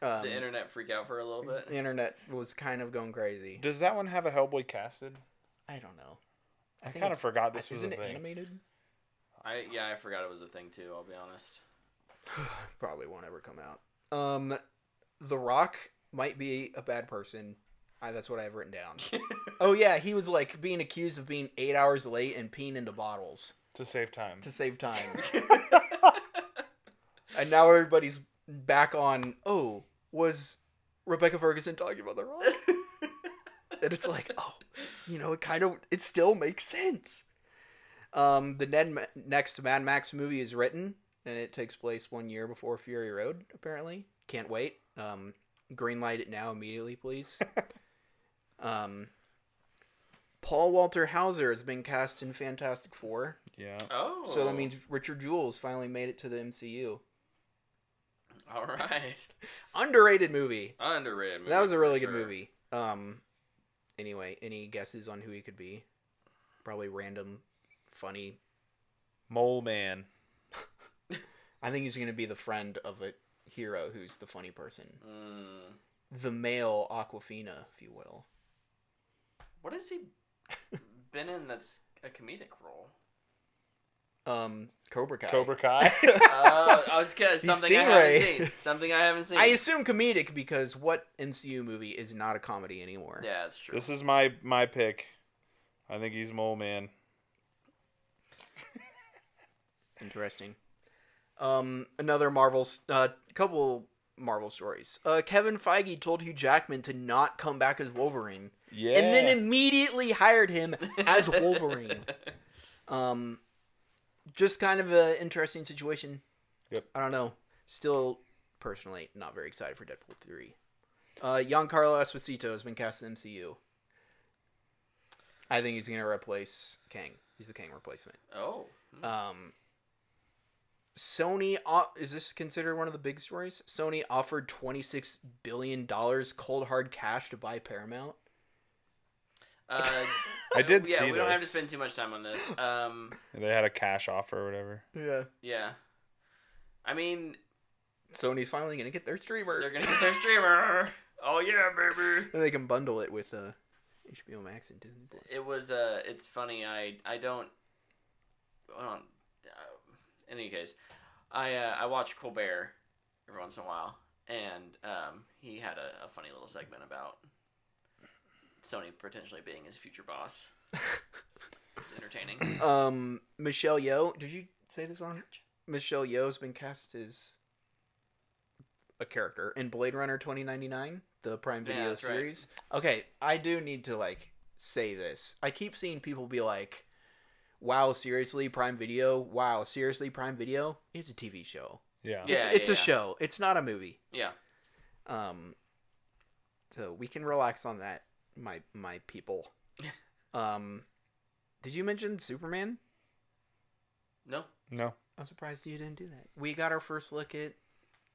internet freak out for a little bit. The internet was kind of going crazy. Does that one have a Hellboy casted? I don't know. I think kind of it's- forgot this was a Isn't it thing. animated? I forgot it was a thing too, I'll be honest. Probably won't ever come out. The Rock might be a bad person. That's what I have written down. Oh yeah, he was like being accused of being 8 hours late and peeing into bottles To save time. to save time. And now everybody's back on, oh, was Rebecca Ferguson talking about The Rock? And it's like, oh, it still makes sense. The next Mad Max movie is written, and it takes place 1 year before Fury Road, apparently. Can't wait. Greenlight it now immediately, please. Paul Walter Hauser has been cast in Fantastic Four. Yeah. Oh. So that means Richard Jewell finally made it to the MCU. All right. Underrated movie. Underrated movie. That was a really for good sure. movie. Anyway, any guesses on who he could be? Probably random, funny. Mole Man. I think he's going to be the friend of a hero who's the funny person. Mm. The male Aquafina, if you will. What has he been in that's a comedic role? Cobra Kai. Cobra Kai. I was gonna something I haven't Stingray. seen. Something I haven't seen. I assume comedic because what MCU movie is not a comedy anymore? Yeah, that's true. This is my pick. I think he's Mole Man. Interesting. Another couple Marvel stories. Kevin Feige told Hugh Jackman to not come back as Wolverine. Yeah. And then immediately hired him as Wolverine. Just kind of an interesting situation. Yep. I don't know. Still, personally, not very excited for Deadpool 3. Giancarlo Esposito has been cast in the MCU. I think he's going to replace Kang. He's the Kang replacement. Oh. Sony is this considered one of the big stories? Sony offered $26 billion cold hard cash to buy Paramount. I did yeah, see we don't have to this. spend too much time on this. They had a cash offer or whatever. Yeah. Yeah. I mean, Sony's finally gonna get their streamer. they're gonna get their streamer. Oh yeah, baby. And they can bundle it with HBO Max and Disney Plus. It was it's funny. I don't. Well, in any case, I watch Colbert every once in a while, and he had a funny little segment about Sony potentially being his future boss. It's entertaining. Michelle Yeoh, did you say this one? Michelle Yeoh's been cast as a character in Blade Runner 2099, the Prime Video that's right. series. Okay, I do need to say this. I keep seeing people be like, "Wow, seriously, Prime Video? Wow, seriously, Prime Video? It's a TV show. Yeah. It's a show. It's not a movie." Yeah. So we can relax on that, my people. Did you mention Superman? No. No. I'm surprised you didn't do that. We got our first look at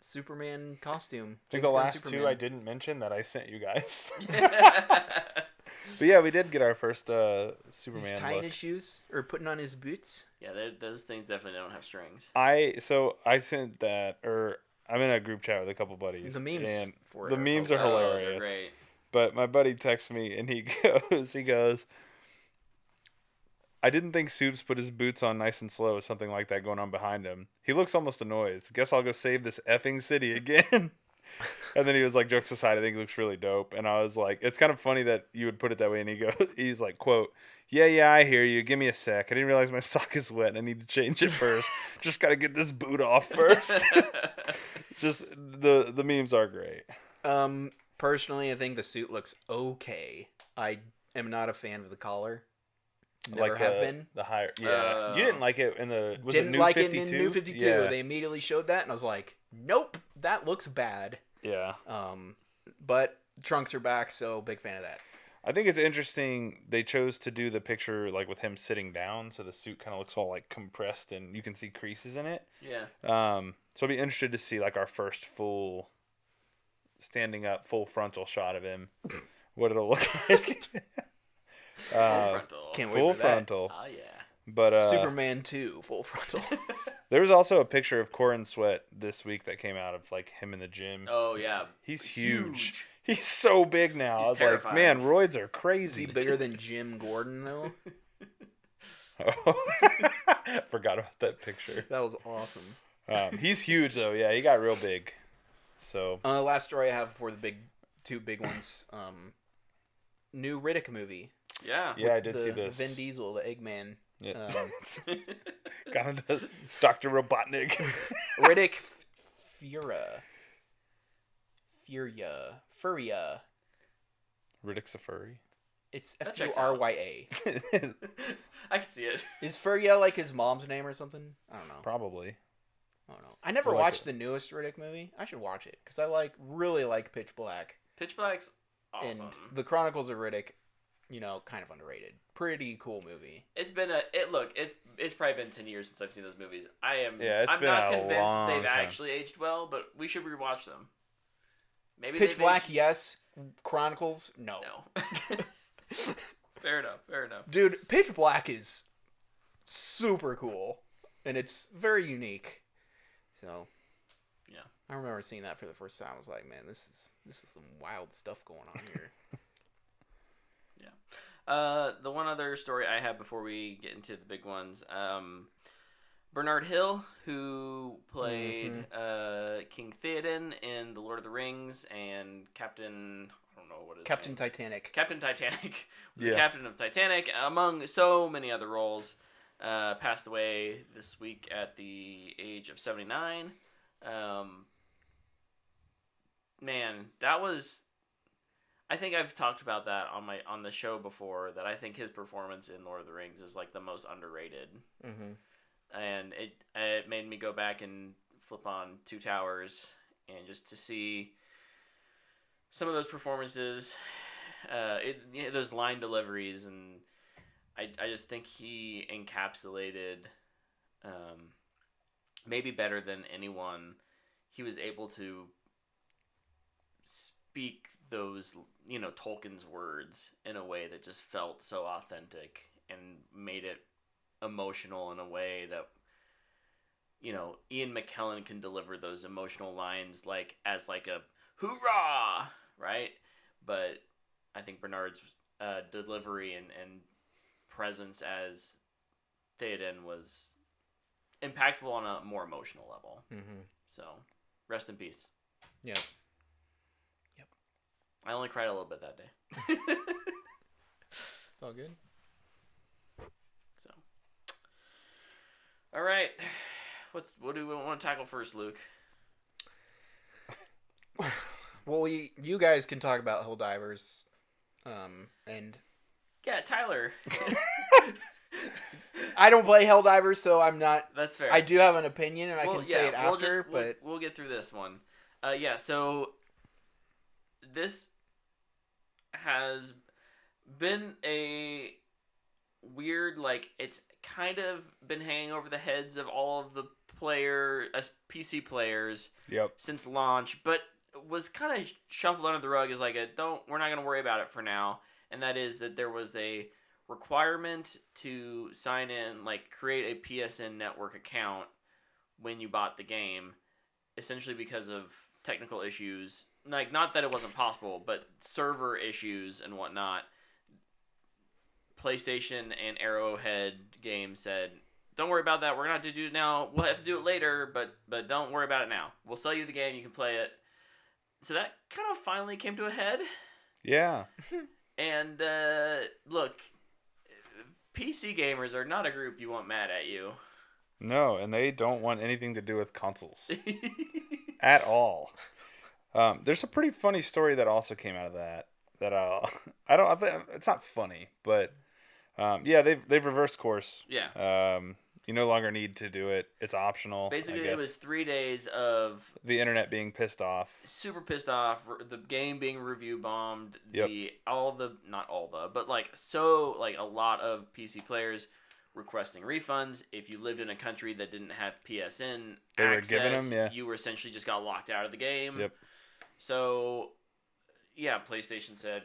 Superman costume. I think James the Gunn last Superman. two I didn't mention that I sent you guys. But yeah, we did get our first Superman He's tying look. his shoes or putting on his boots. Yeah, those things definitely don't have strings. I sent that, or I'm in a group chat with a couple buddies. The memes and for it the are memes are hilarious. They're hilarious. great. But my buddy texts me and he goes, I didn't think Soups put his boots on nice and slow, something like that going on behind him. He looks almost annoyed. Guess I'll go save this effing city again. And then he was like, jokes aside, I think it looks really dope. And I was like, it's kind of funny that you would put it that way. And he's like, quote, yeah, I hear you. Give me a sec. I didn't realize my sock is wet and I need to change it first. Just got to get this boot off first. Just the memes are great. Personally, I think the suit looks okay. I am not a fan of the collar. Never have been. The higher, yeah. You didn't like it in the Didn't it New like 52? it in New 52. Yeah. They immediately showed that, and I was like, nope, that looks bad. Yeah. But trunks are back, so big fan of that. I think it's interesting they chose to do the picture like with him sitting down, so the suit kind of looks all like compressed and you can see creases in it. Yeah. So I'll be interested to see like our first full standing up, full frontal shot of him. What it'll look like. Full frontal. Can't wait Full for that. frontal. Oh yeah. But Superman 2, full frontal. there was also a picture of Corin Sweat this week that came out of like him in the gym. Oh yeah. He's huge. He's so big now. He's I was terrifying. like, man, roids are Is crazy. he bigger than Jim Gordon, though? Forgot about that picture. That was awesome. He's huge though. Yeah, he got real big. So Last story I have before the two big ones. New Riddick movie. Yeah. yeah, I did the see this. Vin Diesel, the Eggman. Yeah. Got into Dr. Robotnik. Riddick Furia. Riddick's a furry. It's That checks out. Furya. I can see it. Is Furia like his mom's name or something? I don't know. Probably. I don't know. I never I like watched it. the newest Riddick movie. I should watch it because I really like Pitch Black. Pitch Black's awesome. And the Chronicles of Riddick, kind of underrated. Pretty cool movie. It's probably been 10 years since I've seen those movies. Yeah, it's I'm been not a convinced long they've time. actually aged well, but we should rewatch them. Maybe Pitch they've Black, aged- yes. Chronicles, no. No. Fair enough. Dude, Pitch Black is super cool, and it's very unique. So, Yeah. I remember seeing that for the first time. I was like, man, this is some wild stuff going on here. The one other story I have before we get into the big ones, Bernard Hill, who played King Theoden in The Lord of the Rings, and Captain, I don't know what his Captain name. Titanic. Captain Titanic was Yeah. the captain of Titanic, among so many other roles. Passed away this week at the age of 79. Man, that was. I think I've talked about that on the show before. That I think his performance in Lord of the Rings is like the most underrated, and it made me go back and flip on Two Towers and just to see some of those performances, those line deliveries, and I just think he encapsulated maybe better than anyone, he was able to speak those, Tolkien's words in a way that just felt so authentic and made it emotional in a way that, Ian McKellen can deliver those emotional lines as a hoorah, right? But I think Bernard's delivery and presence as Theoden was impactful on a more emotional level. Mm-hmm. So, rest in peace. Yep. I only cried a little bit that day. All good. So, all right. What do we want to tackle first, Luke? Well, you guys can talk about Helldivers, and Yeah, Tyler. I don't play Helldivers, so I'm not. That's fair. I do have an opinion, and I can say it after. But we'll get through this one. Yeah. So this has been a weird, it's kind of been hanging over the heads of all of the PC players Yep. since launch, but was kind of shuffled under the rug as we're not going to worry about it for now. And that is that there was a requirement to sign in, create a PSN network account when you bought the game, essentially because of technical issues. Not that it wasn't possible, but server issues and whatnot. PlayStation and Arrowhead Games said, don't worry about that. We're going to have to do it now. We'll have to do it later, but don't worry about it now. We'll sell you the game. You can play it. So that kind of finally came to a head. Yeah. And look, PC gamers are not a group you want mad at you. No, and they don't want anything to do with consoles at all. There's a pretty funny story that also came out of that. It's not funny, but yeah, they've reversed course. Yeah. You no longer need to do it. It's optional. Basically, it was 3 days of the internet being pissed off. Super pissed off. The game being review bombed. Yep. A lot of PC players requesting refunds. If you lived in a country that didn't have PSN They were access, giving them, yeah. you were essentially just got locked out of the game. Yep. So, yeah, PlayStation said,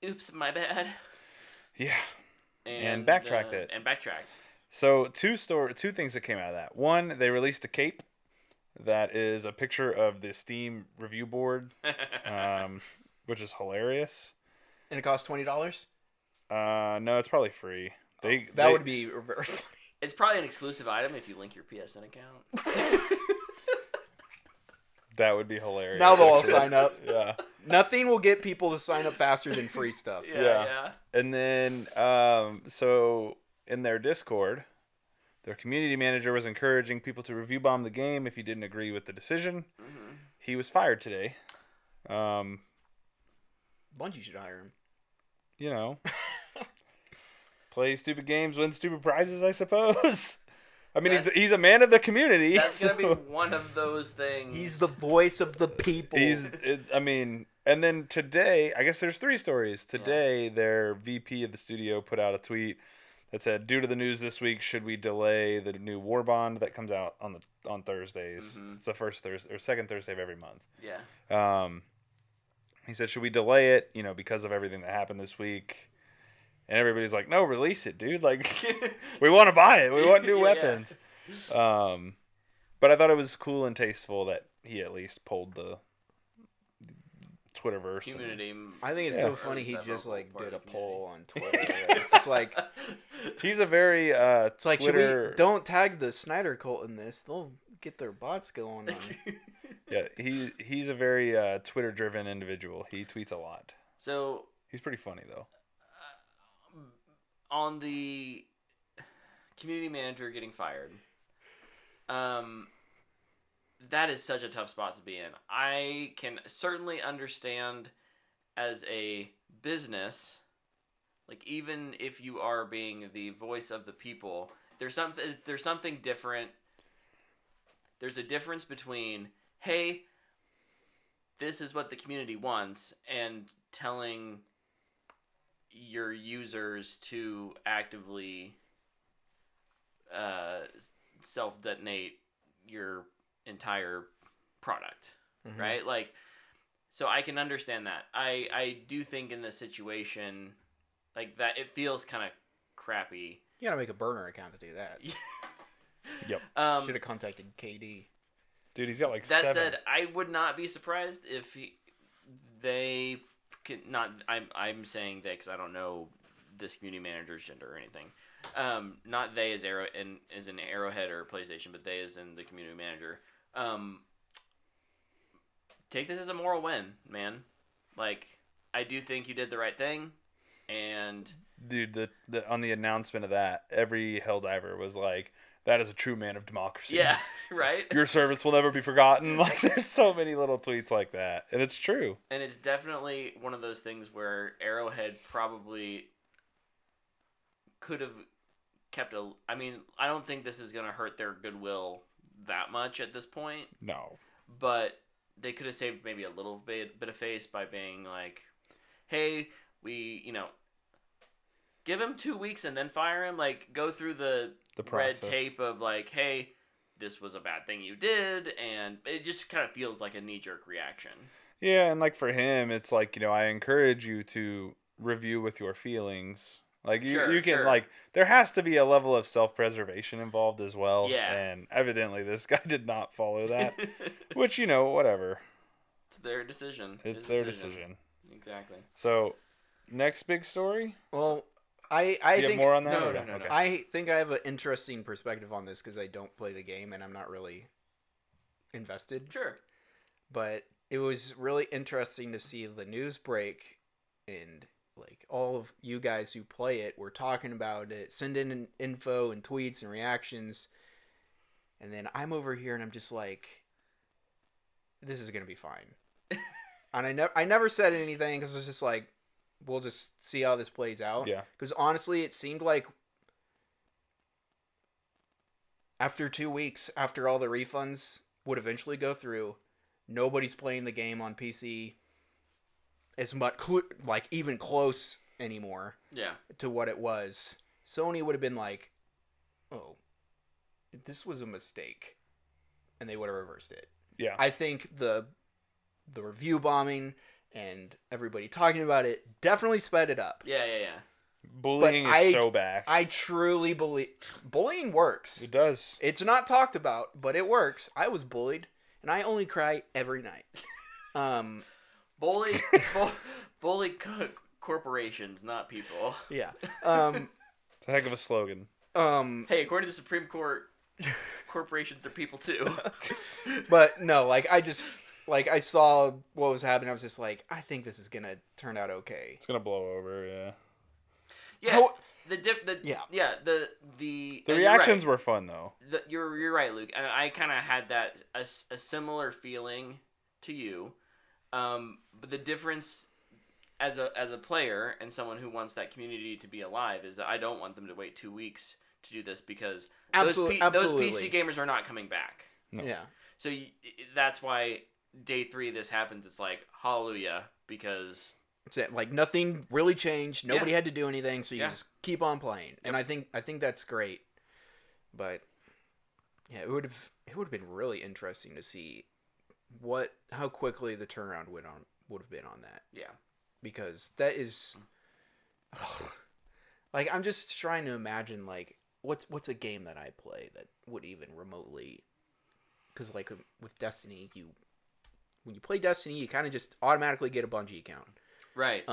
"Oops, my bad." Yeah. And backtracked it. And backtracked. So two things that came out of that. One, they released a cape that is a picture of the Steam review board, which is hilarious. And it costs $20. No, it's probably free. That would be very funny. It's probably an exclusive item if you link your PSN account. That would be hilarious. Now they'll all sign up. Yeah. Nothing will get people to sign up faster than free stuff. Yeah. And then, so in their Discord, their community manager was encouraging people to review bomb the game if you didn't agree with the decision. Mm-hmm. He was fired today. Bungie should hire him. You know, play stupid games, win stupid prizes, I suppose. I mean, he's a man of the community. That's gonna be one of those things. He's the voice of the people. And then today, I guess there's 3 stories. Today, their VP of the studio put out a tweet that said, "Due to the news this week, should we delay the new War Bond that comes out on Thursdays? Mm-hmm. It's the first Thursday or second Thursday of every month." Yeah. He said, "Should we delay it? Because of everything that happened this week." And everybody's like, "No, release it, dude! Like, we want to buy it. We want new weapons." But I thought it was cool and tasteful that he at least pulled the Twitterverse. Community. I think it's so funny he just did a poll on Twitter. It's just he's a very it's like Twitter... don't tag the Snyder cult in this. They'll get their bots going on. Yeah, he's a very Twitter-driven individual. He tweets a lot. So he's pretty funny though. On the community manager getting fired, that is such a tough spot to be in. I can certainly understand as a business, even if you are being the voice of the people, there's something different. There's a difference between, hey, this is what the community wants, and telling your users to actively self-detonate your entire product, Mhm. right? Like, so I can understand that. I do think in this situation, like that, it feels kind of crappy. You gotta make a burner account to do that. Yep. Should have contacted KD. Dude, he's got like That 7. said, I would not be surprised if they can not. I'm saying that because I don't know this community manager's gender or anything. Not they as as in Arrowhead or PlayStation, but they as in the community manager. Take this as a moral win, man. Like, I do think you did the right thing, and Dude, the on the announcement of that, every Helldiver was like, "That is a true man of democracy." yeah, right. Your service will never be forgotten. Like, there's so many little tweets like that, and it's true. And it's definitely one of those things where Arrowhead probably could have kept a. I mean, I don't think this is going to hurt their goodwill that much at this point, No. but they could have saved maybe a little bit of face by being like, hey, give him 2 weeks and then fire him. Like, go through the red process. tape of like, hey, this was a bad thing you did, and it just kind of feels like a knee-jerk reaction. Yeah, and like for him, it's like, I encourage you to review with your feelings. Like you can Sure. like there has to be a level of self-preservation involved as well. Yeah. And evidently this guy did not follow that, which whatever. It's their decision. It's His their decision. Exactly. So, next big story? Well, I Do you think have more on that? No, or no, no. Okay. I think I have an interesting perspective on this because I don't play the game and I'm not really invested. Sure. But it was really interesting to see the news break, and like all of you guys who play it were talking about it, send in info and tweets and reactions, and then I'm over here and I'm just like, this is gonna be fine. And I never said anything because it's just like, we'll just see how this plays out. Yeah. Because honestly, it seemed like after 2 weeks, after all the refunds would eventually go through, nobody's playing the game on PC as much, like even close anymore Yeah. to what it was. Sony would have been like, oh, this was a mistake. And they would have reversed it. Yeah. I think the review bombing and everybody talking about it definitely sped it up. Yeah. Bullying But is so bad. I truly believe bullying works. It does. It's not talked about, but it works. I was bullied, and I only cry every night. Bully, corporations, not people. Yeah. It's a heck of a slogan. Hey, according to the Supreme Court, corporations are people too. But no, like I saw what was happening. I was just like, I think this is gonna turn out okay. It's gonna blow over, yeah. Yeah. How- The The and reactions you're were fun though. right. You're right, Luke. And I kind of had that a similar feeling to you. But the difference as a player and someone who wants that community to be alive is that I don't want them to wait 2 weeks to do this because those Absolutely. PC gamers are not coming back. No. Yeah. So that's why day 3 this happens. It's like hallelujah because It's it. Like nothing really changed. Nobody Yeah. had to do anything, so you Yeah. just keep on playing. And I think that's great. But yeah, it would have been really interesting to see how quickly the turnaround would have been on that. yeah. Because that is like, I'm just trying to imagine like what's a game that I play that would even remotely, because like with Destiny, when you play Destiny, you kind of just automatically get a Bungie account. Right.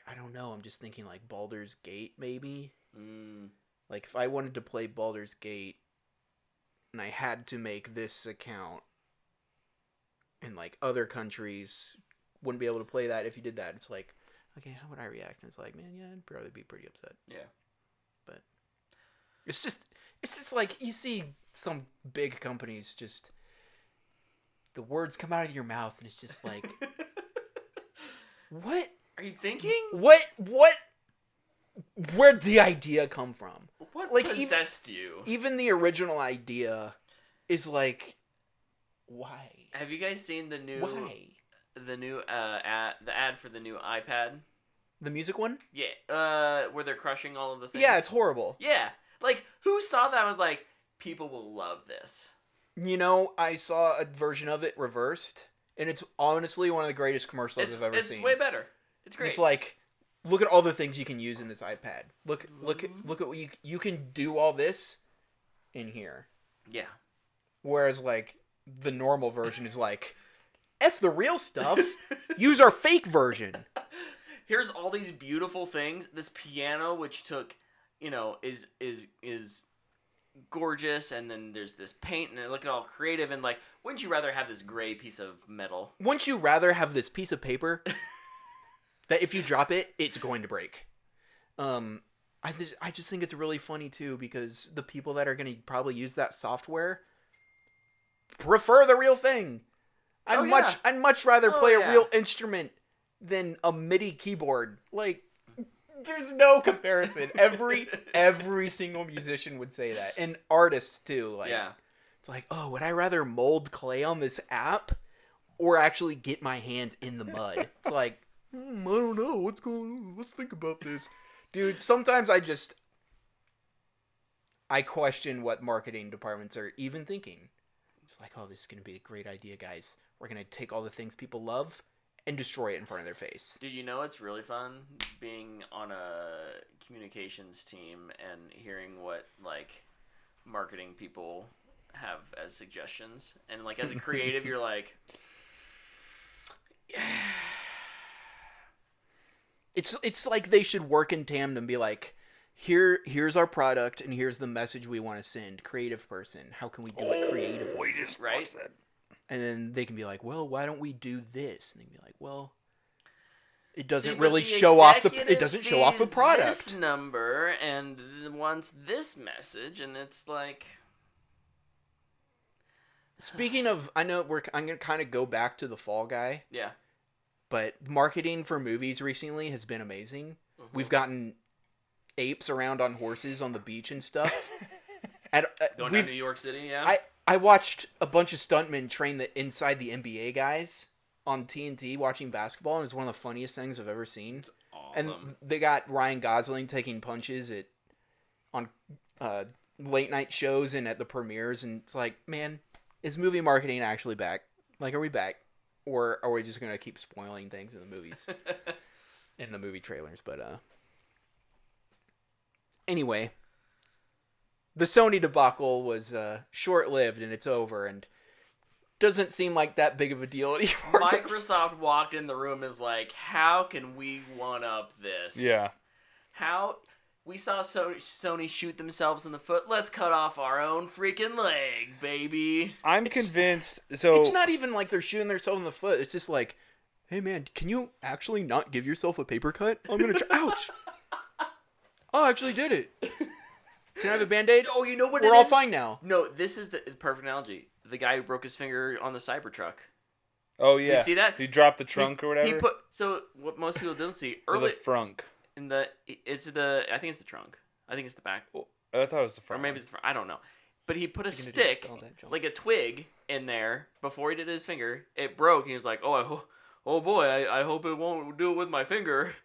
I don't know, I'm just thinking like Baldur's Gate maybe. Mm, Like if I wanted to play Baldur's Gate and I had to make this account, and like other countries wouldn't be able to play that if you did that, it's like, okay, how would I react? And it's like, man, yeah, I'd probably be pretty upset. yeah. But it's just like you see some big companies just, the words come out of your mouth and it's just like, what Are you thinking? where'd the idea come from? What Like, possessed you? Even the original idea is like, why? Have you guys seen the new Why? ad for the new iPad? The music one? Yeah. Where they're crushing all of the things. Yeah, it's horrible. Yeah. Like, who saw that and was like, people will love this? You know, I saw a version of it reversed, and it's honestly one of the greatest commercials I've ever It's seen. way better. It's great. It's like, look at all the things you can use in this iPad. Look at what you can do all this in here. Yeah. Whereas like the normal version is like, F the real stuff. Use our fake version. Here's all these beautiful things. This piano, which took, is gorgeous, and then there's this paint, and they look at all creative, and like, wouldn't you rather have this gray piece of metal? Wouldn't you rather have this piece of paper that if you drop it, it's going to break? I just think it's really funny too, because the people that are going to probably use that software prefer the real thing. I'd much rather play a real instrument than a MIDI keyboard. Like, there's no comparison. Every single musician would say that, and artists too. Like, it's like, oh, would I rather mold clay on this app or actually get my hands in the mud? It's like, I don't know what's going on. Let's think about this, dude. Sometimes I question what marketing departments are even thinking. It's like, oh, this is gonna be a great idea, guys. We're gonna take all the things people love and destroy it in front of their face. Dude, you know it's really fun being on a communications team and hearing what like marketing people have as suggestions, and like as a creative, you're like, yeah. It's like they should work in tandem and be like, here's our product and here's the message we want to send. Creative person, how can we do it creatively? We just Right? watched that. And then they can be like, well, why don't we do this? And they can be like, well, it doesn't See, but really the show off executive the product. This number and wants this message, and it's like, Speaking of, I'm gonna kind of go back to the Fall Guy, yeah, but marketing for movies recently has been amazing. Mm-hmm. We've gotten apes around on horses on the beach and stuff. going to New York City, yeah. I watched a bunch of stuntmen train inside the NBA guys on TNT watching basketball, and it was one of the funniest things I've ever seen. Awesome. And they got Ryan Gosling taking punches on late night shows and at the premieres, and it's like, man, is movie marketing actually back? Like, are we back? Or are we just going to keep spoiling things in the movies? In the movie trailers, but anyway, the Sony debacle was short-lived, and it's over, and doesn't seem like that big of a deal anymore. Microsoft walked in the room and is like, how can we one-up this? Yeah. How... We saw Sony shoot themselves in the foot. Let's cut off our own freaking leg, baby. I'm convinced. So It's not even like they're shooting themselves in the foot. It's just like, hey man, can you actually not give yourself a paper cut? I'm gonna ouch! Oh, I actually did it. Can I have a Band-Aid? Oh, you know what We're all fine now. No, this is the perfect analogy. The guy who broke his finger on the Cybertruck. Oh yeah. You see that? He dropped the trunk or whatever. He put what most people don't see Or early the frunk. in the I think it's the trunk. I think it's the back, I thought it was the or front. maybe it's the front. I don't know. But he put a gonna do stick, all that junk. like a twig, in there before he did his finger. It broke. He was like, "Oh boy, I hope it won't do it with my finger,"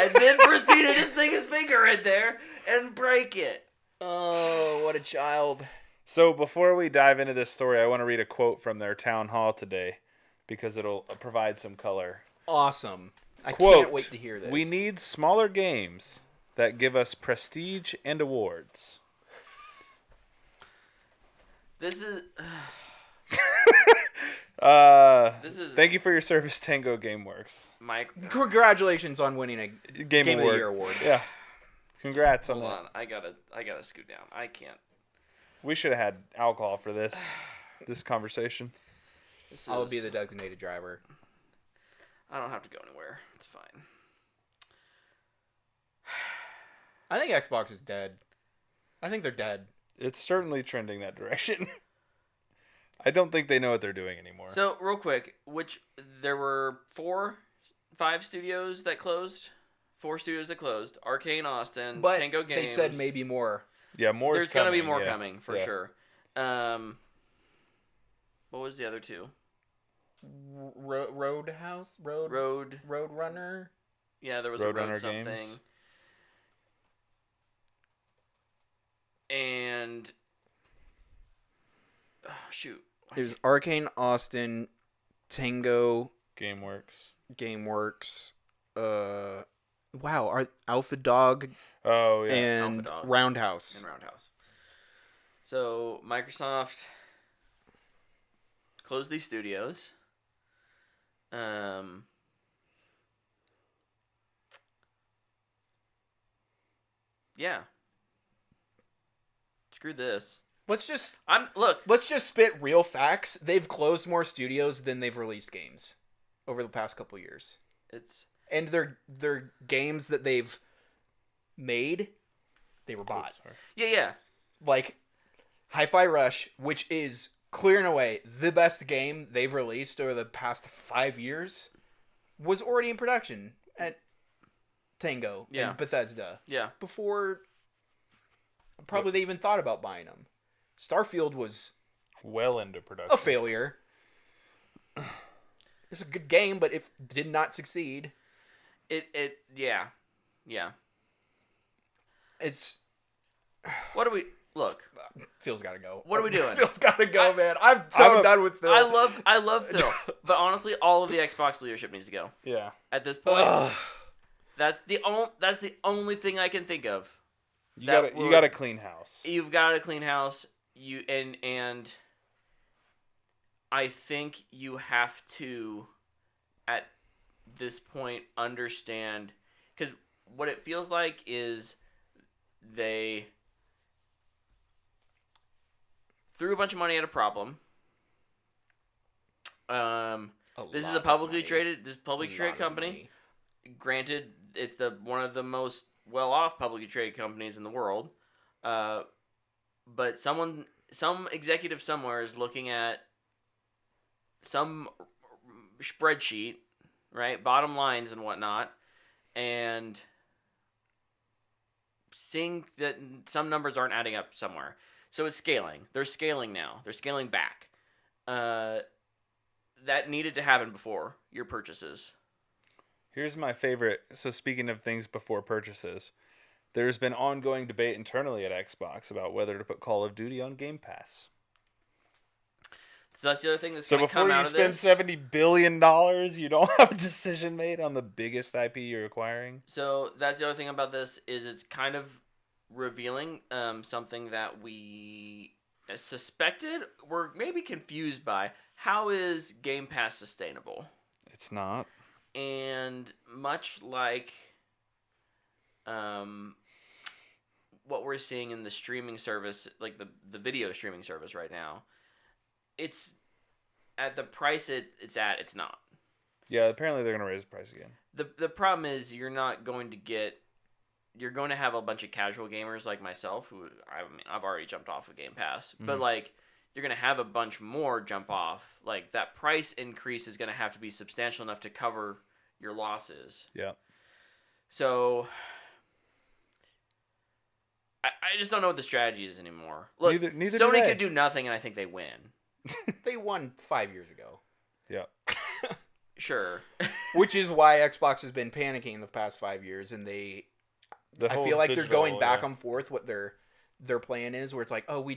and then proceeded to stick his finger in there and break it. Oh, what a child. So before we dive into this story, I want to read a quote from their town hall today, because it'll provide some color. Awesome. I Quote, can't wait to hear this. "We need smaller games that give us prestige and awards." This is Thank you for your service, Tango GameWorks. Mike. Congratulations on winning a Game Game of Award. the Year award. Yeah. Congrats on Hold that. on, I gotta scoot down. I can't. We should have had alcohol for this conversation. I'll be the designated driver. I don't have to go anywhere. It's fine. I think Xbox is dead. I think they're dead. It's certainly trending that direction. I don't think they know what they're doing anymore. So real quick, there were 5 studios that closed. 4 studios that closed. Arcane Austin, But Tango Games. they said maybe more. Yeah, more. There's gonna be more yeah. coming for Yeah. sure. What was the other 2? Roadhouse? Roadrunner? Yeah, there was Roadrunner a road something. Games. and oh, shoot. It was Arcane Austin, Tango, GameWorks. GameWorks, Alpha Dog, Oh yeah. and Alpha Dog. Roundhouse. And Roundhouse. So Microsoft closed these studios. Yeah. Screw this. Let's just spit real facts. They've closed more studios than they've released games over the past couple years. And their games that they've made, they were bought. Yeah. Like Hi-Fi Rush, which is clear and away the best game they've released over the past 5 years, was already in production at Tango and Bethesda. Yeah. Before probably they even thought about buying them. Starfield was well into production. a failure. It's a good game, but it did not succeed. Yeah. It's What do we look? Phil's got to go. What are we doing? Phil's got to go, man. I'm done with Phil. I love Phil, but honestly, all of the Xbox leadership needs to go. Yeah. At this point, that's the only thing I can think of. You got to clean house. You've got to clean house. And I think you have to, at this point, understand, because what it feels like is they threw a bunch of money at a problem. This is a publicly traded company. Granted, it's one of the most well-off publicly traded companies in the world. But some executive somewhere is looking at some spreadsheet, right? Bottom lines and whatnot, and seeing that some numbers aren't adding up somewhere. So it's scaling. They're scaling now. They're scaling back. That needed to happen before your purchases. Here's my favorite. So speaking of things before purchases, there's been ongoing debate internally at Xbox about whether to put Call of Duty on Game Pass. So that's the other thing that's going to come out of this. So before you spend $70 billion, you don't have a decision made on the biggest IP you're acquiring? So that's the other thing about this is it's kind of revealing something that we suspected, we're maybe confused by. How is Game Pass sustainable? It's not. And much like what we're seeing in the streaming service, like the video streaming service right now, it's at the price it's at, it's not. Yeah, apparently they're going to raise the price again. The problem is you're going to have a bunch of casual gamers like myself who I've already jumped off of Game Pass, but like you're going to have a bunch more jump off. Like that price increase is going to have to be substantial enough to cover your losses. Yeah. So I just don't know what the strategy is anymore. Look, neither Sony could do nothing, and I think they win. They won 5 years ago. Yeah. Sure. Which is why Xbox has been panicking the past 5 years, and I feel like they're going back and forth what their plan is, where it's like, oh, we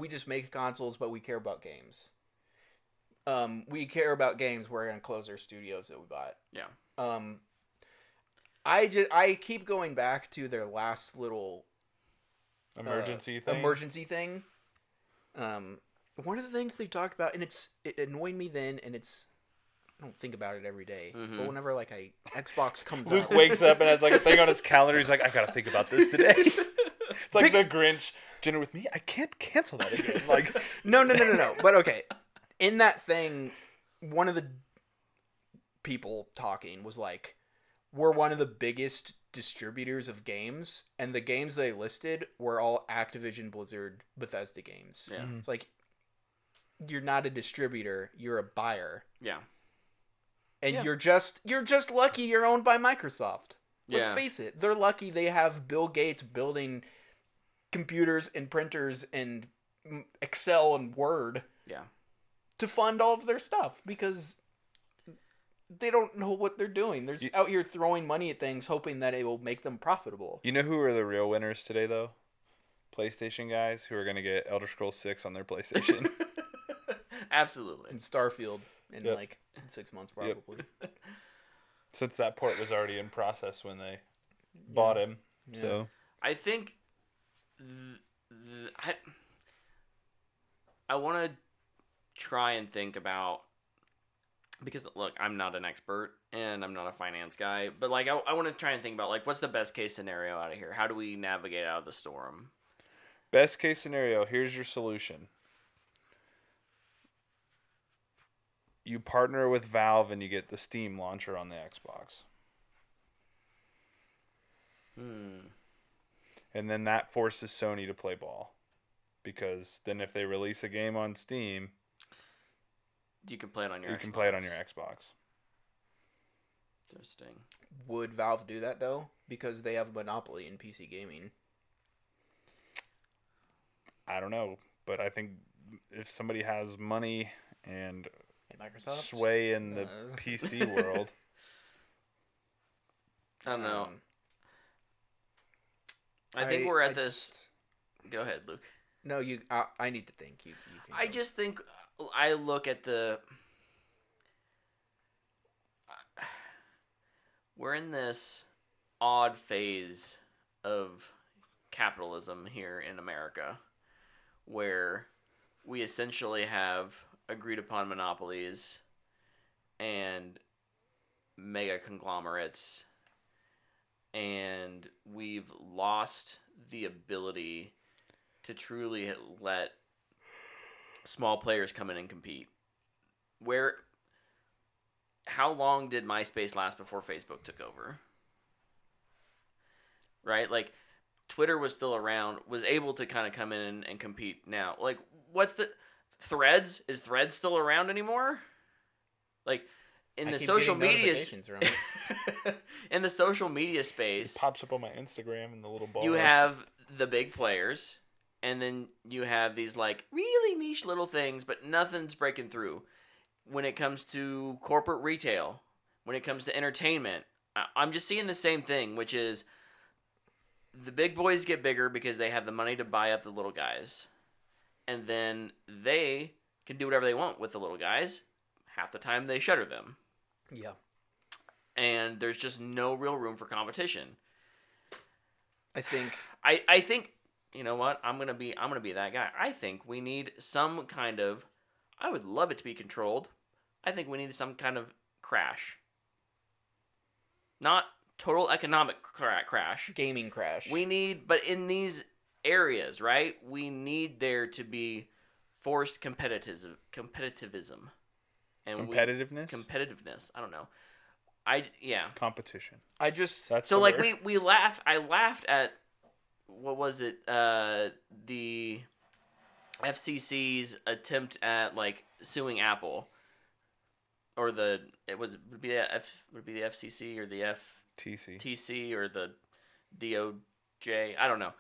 just make consoles, but we care about games. We care about games. We're gonna close our studios that we bought. Yeah. I keep going back to their last little emergency thing. One of the things they talked about, and it annoyed me then, and I don't think about it every day, but whenever like Xbox comes Luke up, wakes up and has like a thing on his calendar. He's like, I gotta think about this today. It's like the Grinch. Dinner with me? I can't cancel that again. Like, no. But okay, in that thing, one of the people talking was like, we're one of the biggest distributors of games, and the games they listed were all Activision, Blizzard, Bethesda games. Yeah. It's like, you're not a distributor, you're a buyer. Yeah. And you're just lucky you're owned by Microsoft. Let's Yeah. face it, they're lucky they have Bill Gates building computers and printers and Excel and Word Yeah. to fund all of their stuff, because they don't know what they're doing. They're just out here throwing money at things hoping that it will make them profitable. you know who are the real winners today, though? PlayStation guys who are going to get Elder Scrolls 6 on their PlayStation. Absolutely. And Starfield in Yep. like 6 months Yep. probably. Since that port was already in process when they bought him. Yeah. So I think I want to try and think about, because look, I'm not an expert and I'm not a finance guy, but like I want to try and think about like what's the best case scenario out of here? How do we navigate out of the storm? best case scenario, here's your solution. You partner with Valve and you get the Steam launcher on the Xbox. And then that forces Sony to play ball. Because then if they release a game on Steam, You can play it on your you Xbox. can play it on your Xbox. Interesting. Would Valve do that though? Because they have a monopoly in PC gaming. I don't know. But I think if somebody has money and And Microsoft? sway in the PC world, I don't know. Um, I think we're at I this. just- Go ahead, Luke. No, you. I need to think. You can. I go. just think I look at the. We're in this odd phase of capitalism here in America where we essentially have agreed upon monopolies and mega conglomerates, and we've lost the ability to truly let small players come in and compete. How long did MySpace last before Facebook took over? Right? Like, Twitter was still around, was able to kind of come in and compete now. Like, what's the... Threads? Is Threads still around anymore? Like, in I the keep social getting media... notifications around it. in the social media it space, pops up on my Instagram in the little bar. you have the big players, and then you have these, like, really niche little things, but nothing's breaking through. When it comes to corporate retail, when it comes to entertainment, I'm just seeing the same thing, which is the big boys get bigger because they have the money to buy up the little guys. And then they can do whatever they want with the little guys. Half the time they shutter them. Yeah. And there's just no real room for competition. I think. I think, you know what? I'm gonna be that guy. I think we need some kind of... I would love it to be controlled. I think we need some kind of crash. Not total economic crash. Gaming crash. But in these areas, right? We need there to be forced competitivism. And competitiveness. competitiveness. I don't know. Competition. I just. That's So the like word. we laughed. I laughed at, what was it? The FCC's attempt at like suing Apple, or would it be the FCC or the TC. FTC or the DOJ? I don't know.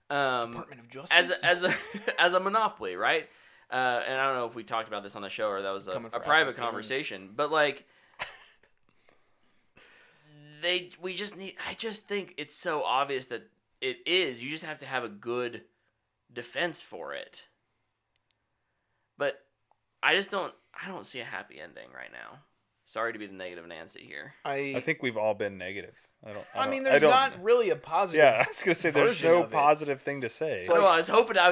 Department of Justice. As a monopoly, right? And I don't know if we talked about this on the show or that was a Coming for private Apple's games. conversation, but like. I just think it's so obvious that it is. You just have to have a good defense for it. But I don't see a happy ending right now. Sorry to be the negative Nancy here. I think we've all been negative. I mean, there's not really a positive. Yeah, I was gonna say there's version no of it. positive thing to say. So, like- No, I was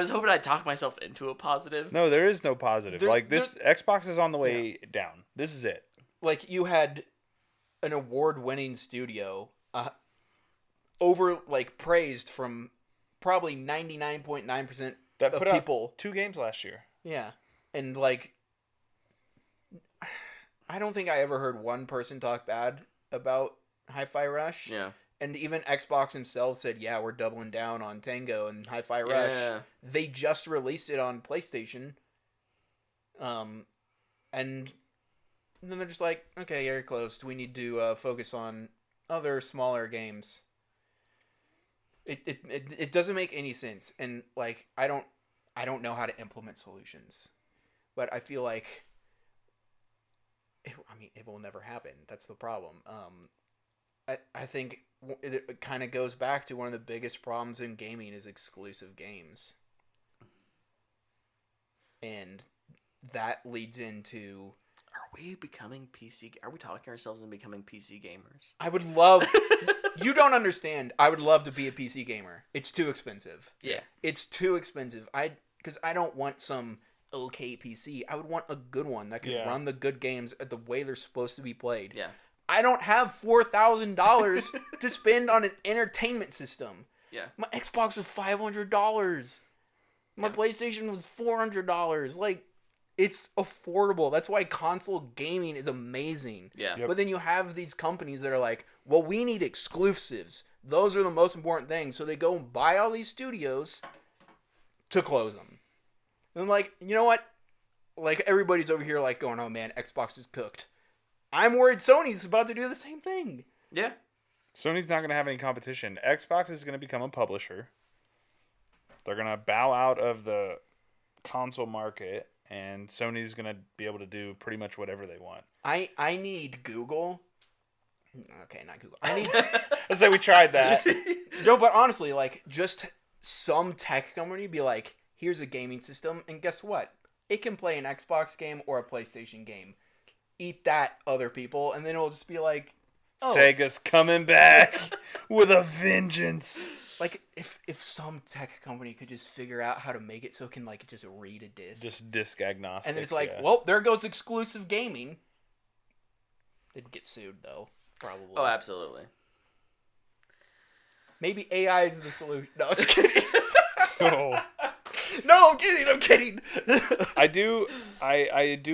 hoping I'd talk myself into a positive. No, there is no positive. There- like this, Xbox is on the way down. This is it. Like, you had an award-winning studio, praised from probably 99.9% That of put people. out 2 games last year. Yeah, and like, I don't think I ever heard one person talk bad about Hi-Fi Rush. Yeah. And even Xbox themselves said, "Yeah, we're doubling down on Tango and Hi-Fi Rush." Yeah. They just released it on PlayStation. And then they're just like, "Okay, you're closed. We need to focus on other smaller games." It doesn't make any sense, and like I don't know how to implement solutions, but I feel like it will never happen. That's the problem. I think it kind of goes back to one of the biggest problems in gaming is exclusive games. And that leads into... Are we becoming PC? Are we talking ourselves into becoming PC gamers? I would love... You don't understand. I would love to be a PC gamer. It's too expensive. Yeah. It's too expensive. Because I don't want some okay PC. I would want a good one that can run the good games the way they're supposed to be played. Yeah. I don't have $4,000 to spend on an entertainment system. Yeah. My Xbox was $500. My PlayStation was $400. Like, it's affordable. That's why console gaming is amazing. Yeah. Yep. But then you have these companies that are like, well, we need exclusives. Those are the most important things. So they go and buy all these studios to close them. And like, you know what? Like, everybody's over here like going, oh man, Xbox is cooked. I'm worried Sony's about to do the same thing. Yeah. Sony's not going to have any competition. Xbox is going to become a publisher. They're going to bow out of the console market, and Sony's going to be able to do pretty much whatever they want. I need Google. Okay, not Google. I need... Let's say we tried that. No, but honestly, like, just some tech company be like, here's a gaming system, and guess what? It can play an Xbox game or a PlayStation game. Eat that, other people, and then it'll just be like, oh. Sega's coming back with a vengeance. Like, if some tech company could just figure out how to make it so it can, like, just read a disc. Just disc agnostic. And then it's like, well, there goes exclusive gaming. They'd get sued, though, probably. Oh, absolutely. Maybe AI is the solution. No, I was kidding. Oh. No, I'm kidding. I do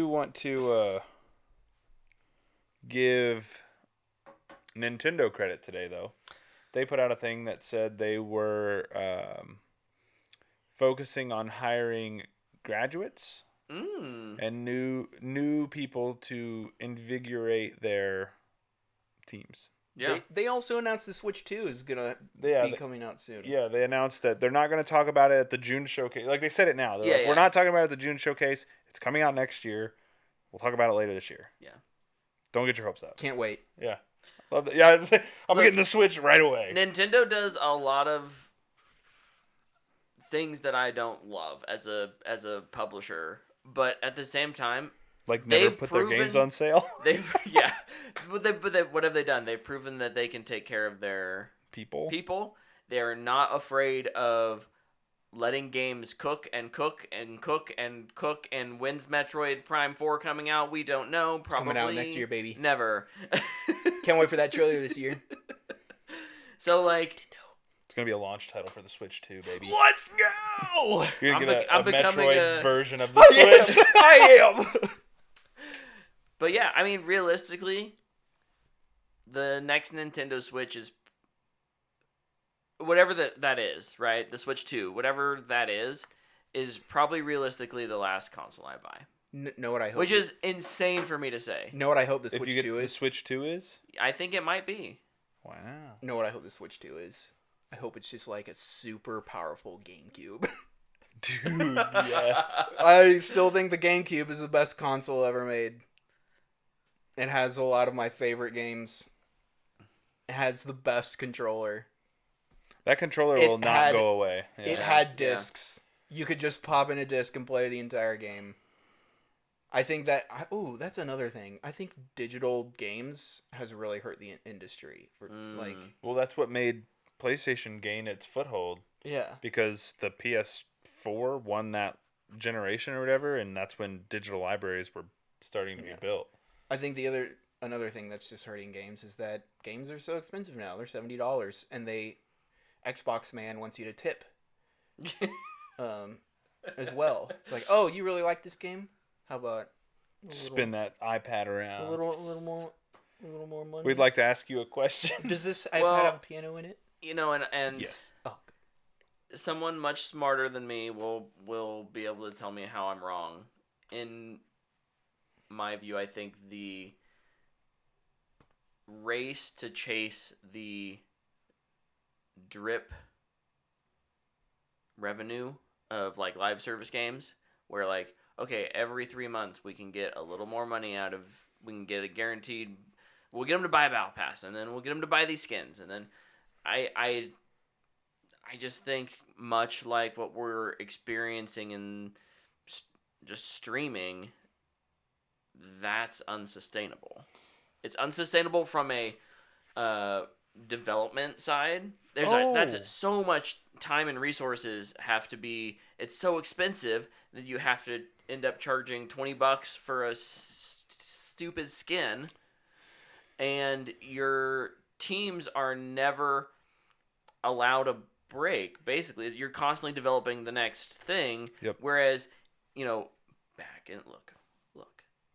want to give Nintendo credit today, though. They put out a thing that said they were focusing on hiring graduates and new people to invigorate their teams. Yeah. They also announced the Switch 2 is going to be coming out soon. Yeah, they announced that they're not going to talk about it at the June showcase. Like, they said it now. They're like, Yeah. we're not talking about it at the June showcase. It's coming out next year. We'll talk about it later this year. Yeah. Don't get your hopes up. Can't wait. Yeah. Love that. Yeah, I'm getting the Switch right away. Nintendo does a lot of things that I don't love as a publisher, but at the same time, Like, never they've put their proven- games on sale. they've but what have they done? They've proven that they can take care of their people. They're not afraid of letting games cook and cook and cook and cook. And when's Metroid Prime 4 coming out? We don't know. Probably coming out next year, baby. Never. Can't wait for that trailer this year. So, like, It's going to be a launch title for the Switch 2, baby. Let's go! You're going to get I'm a becoming Metroid a- version of the Switch. I am! but yeah, I mean, realistically, the next Nintendo Switch is whatever that is, right? The Switch 2, whatever that is probably realistically the last console I buy. Know what I hope? Which is insane for me to say. Know what I hope the If Switch you get 2 the is? Switch 2 is? I think it might be. Wow. Know what I hope the Switch 2 is? I hope it's just like a super powerful GameCube. Dude, yes. I still think the GameCube is the best console ever made. It has a lot of my favorite games. It has the best controller. That controller It will not had- go away. Yeah. It had discs. You could just pop in a disc and play the entire game. I think that... Ooh, that's another thing. I think digital games has really hurt the industry. For like, Well, that's what made PlayStation gain its foothold. yeah. Because the PS4 won that generation or whatever, and that's when digital libraries were starting to be built. I think another thing that's just hurting games is that games are so expensive now. They're $70, and Xbox man wants you to tip, as well. It's like, oh, you really like this game? How about Spin that iPad around. a little more money? We'd like to ask you a question. Does this iPad Well- have a piano in it? You know, and Yes. Oh, someone much smarter than me will be able to tell me how I'm wrong. In my view, I think the race to chase the drip revenue of like live service games, where like, okay, every 3 months we can get a little more money we can get a guaranteed we'll get them to buy a battle pass, and then we'll get them to buy these skins, and then I just think much like what we're experiencing in just streaming, that's unsustainable. It's unsustainable from a development side. That's so much time and resources have to be. It's so expensive that you have to end up charging $20 for a stupid skin, and your teams are never allowed a break. Basically, you're constantly developing the next thing. Yep. Whereas, back in look,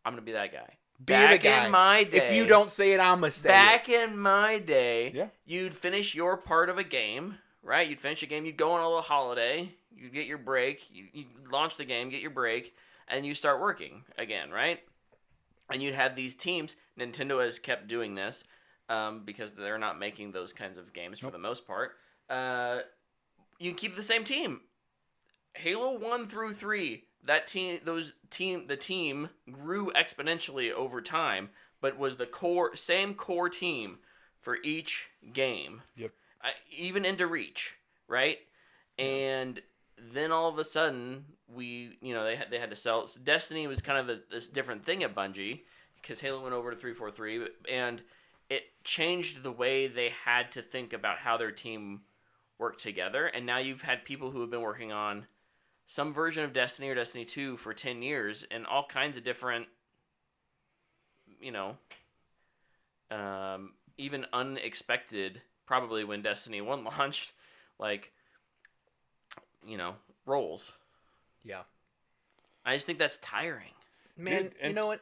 I'm gonna be that guy. Be Back the guy. in my day, If you don't say it, I'm gonna say back in my day, Yeah. you'd finish your part of a game, right? You'd finish a game, you'd go on a little holiday, you'd get your break, you launch the game, get your break, and you start working again, right? And you'd have these teams. Nintendo has kept doing this because they're not making those kinds of games for the most part. You can keep the same team. Halo 1 through 3, the team grew exponentially over time, but was the same core team for each game. Yep. Even into Reach, right? And then all of a sudden, they had to sell. So Destiny was kind of this different thing at Bungie because Halo went over to 343, and it changed the way they had to think about how their team worked together. And now you've had people who have been working on some version of Destiny or Destiny 2 for 10 years and all kinds of different, even unexpected, probably when Destiny 1 launched, roles. Yeah. I just think that's tiring. Man, Dude, you know what?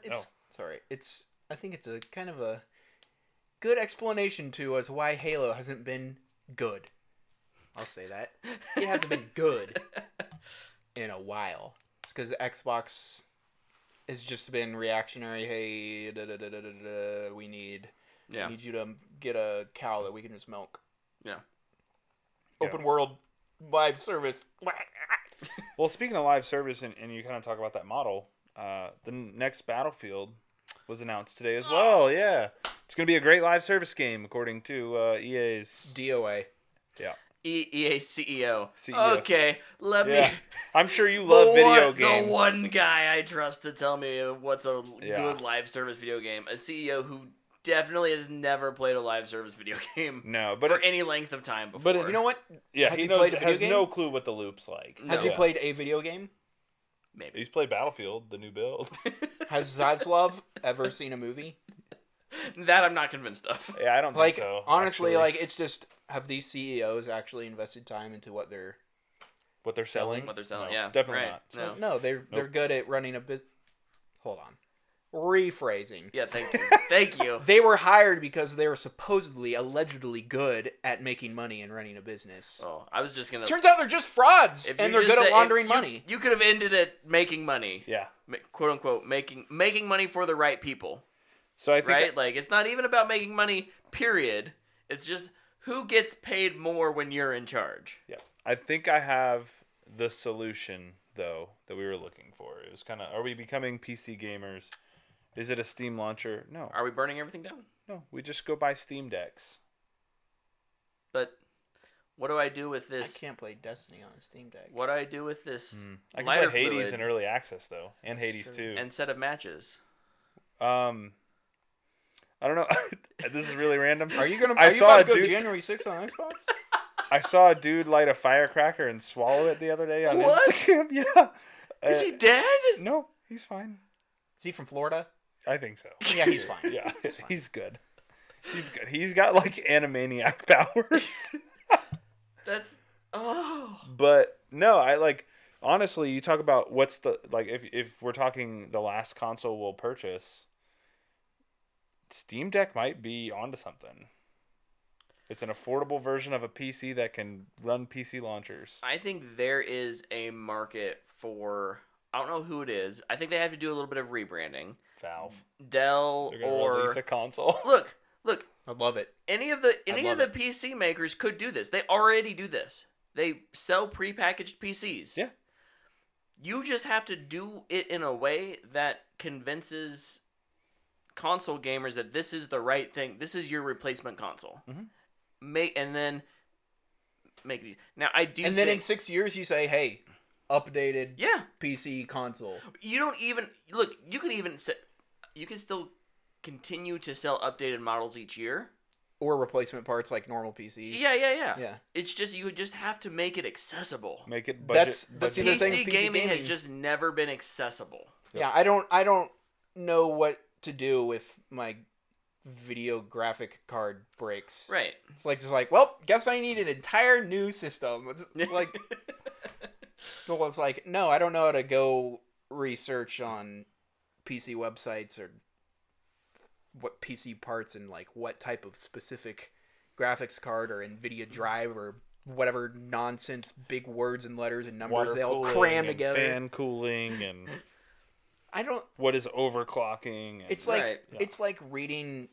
I think it's a kind of a good explanation to as why Halo hasn't been good. I'll say that. It hasn't been good in a while. It's because the Xbox has just been reactionary. Hey, we need you to get a cow that we can just milk. Yeah. Open world live service. Well, speaking of live service, and you kind of talk about that model, the next Battlefield was announced today as well. Yeah, it's going to be a great live service game, according to EA's DOA. Yeah. EA CEO. CEO. Okay, let Yeah. me. I'm sure you love video The games. one guy I trust to tell me what's a Yeah. good live service video game. A CEO who definitely has never played a live service video game No, but for any length of time before. but You know what? yeah, Has he he knows, played a video has game? no clue what the loop's like. Has he Yeah. played a video game? Maybe. He's played Battlefield, the new build. Has Zaslav ever seen a movie? That I'm not convinced of. Yeah, I don't Like, think so. honestly, actually. it's just, have these CEOs actually invested time into what they're... what they're selling. What they're selling, No, yeah, definitely right. not. No. No, they're good at running a business. Hold on. Rephrasing. Yeah, thank you. Thank you. They were hired because they were supposedly, allegedly good at making money and running a business. Oh, I was just gonna. Turns out they're just frauds, if and you they're just good at said- laundering if you- money. You could have ended it making money. Yeah. Quote unquote, making money for the right people. So I think Right? Like, it's not even about making money, period. It's just who gets paid more when you're in charge. yeah, I think I have the solution though that we were looking for. It was kind of, are we becoming PC gamers? Is it a Steam launcher? No. Are we burning everything down? No, we just go buy Steam decks. But what do I do with I this? can't play Destiny on a Steam Deck. What do I do with this I can lighter play Hades fluid in early access though, and Hades true. 2. and set of matches? I don't know. This is really random. Are you gonna? I Are you saw about a to go dude. January 6th on Xbox? I saw a dude light a firecracker and swallow it the other day on What? Instagram. Yeah. Is he dead? No, he's fine. Is he from Florida? I think so. Yeah, he's fine. Yeah, he's good. He's good. He's got like Animaniac powers. That's But no, I like honestly. You talk about what's the like if we're talking the last console we'll purchase. Steam Deck might be onto something. It's an affordable version of a PC that can run PC launchers. I think there is a market for. I don't know who it is. I think they have to do a little bit of rebranding. Valve. Dell They're gonna or release a console. look. I love it. Any of the love PC makers could do this. They already do this. They sell prepackaged PCs. Yeah. You just have to do it in a way that convinces console gamers that this is the right thing. This is your replacement console. Mhm. And then make these. Now I do. And then in 6 years, you say, "Hey, updated yeah, PC console." you don't even look. You can even you can still continue to sell updated models each year. Or replacement parts like normal PCs. Yeah. Yeah. It's just you would just have to make it accessible. Make it budget. That's the budget. other thing. PC PC gaming has gaming- just never been accessible. Yeah, I don't know what to do if my video graphic card breaks. Right. It's like just like, well, guess I need an entire new system. It's like, well, it's like, no, I don't know how to go research on PC websites or what PC parts and like what type of specific graphics card or NVIDIA drive or whatever nonsense big words and letters and numbers Water they all cooling cram and together. fan cooling and I don't. what is overclocking. And It's like Right. it's like reading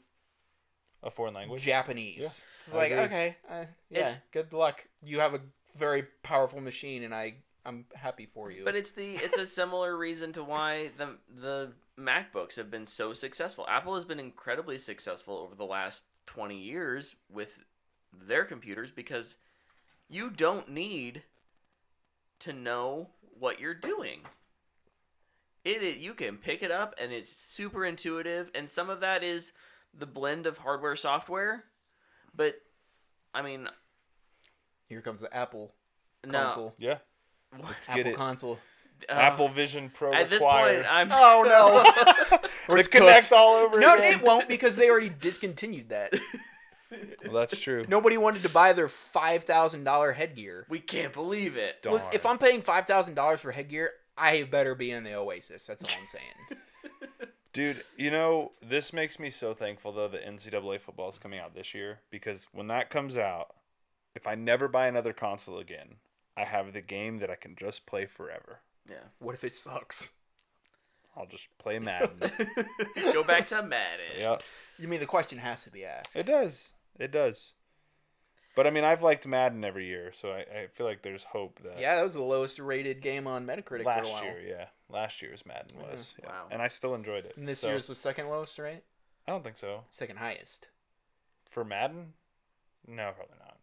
a foreign language. Japanese. Yeah, It's I like, agree. okay, yeah, It's- good luck. You have a very powerful machine, and I'm happy for you. But it's a similar reason to why the MacBooks have been so successful. Apple has been incredibly successful over the last 20 years with their computers because you don't need to know what you're doing. You can pick it up and it's super intuitive, and some of that is the blend of hardware software. But I mean, Here comes the Apple no. console. Yeah. Let's Apple get it. console. Apple Vision Pro At this required. point, I'm Oh no! We're It's connect cooked. all over No, again. it won't because they already discontinued that. Well, that's true. Nobody wanted to buy their $5,000 headgear. we can't believe it. Darn. Well, if I'm paying $5,000 for headgear, I better be in the Oasis. That's all I'm saying. Dude, this makes me so thankful, though, that NCAA football is coming out this year. Because when that comes out, if I never buy another console again, I have the game that I can just play forever. Yeah. What if it sucks? I'll just play Madden. Go back to Madden. Yeah, You mean the question has to be asked? it does. It does. But, I mean, I've liked Madden every year, so I feel like there's hope that... Yeah, that was the lowest rated game on Metacritic for a Last while. year, yeah. Last year's Madden was. Yeah. Wow. And I still enjoyed it. And this So, year's was second lowest, right? I don't think so. Second highest. For Madden? No, probably not.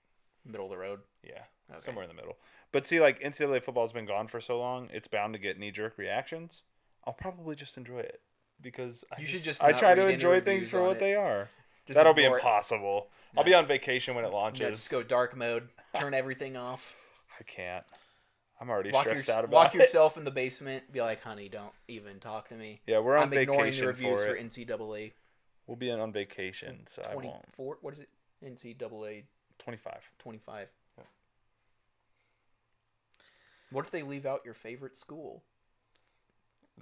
Middle of the road. Yeah, Okay. somewhere in the middle. But see, like, NCAA football's been gone for so long, it's bound to get knee-jerk reactions. I'll probably just enjoy it. Because You should just I not try to read any enjoy things reviews for on what it. they are. Just That'll be ignore it. impossible. No. I'll be on vacation when it launches. Yeah, just go dark mode. Turn everything off. I can't. I'm already Lock stressed out about lock it. yourself in the basement. Be like, honey, don't even talk to me. Yeah, we're on I'm ignoring the vacation reviews for for it. NCAA We'll be on vacation, so I won't. 24. What is it? NCAA 25. 25. Yeah. What if they leave out your favorite school?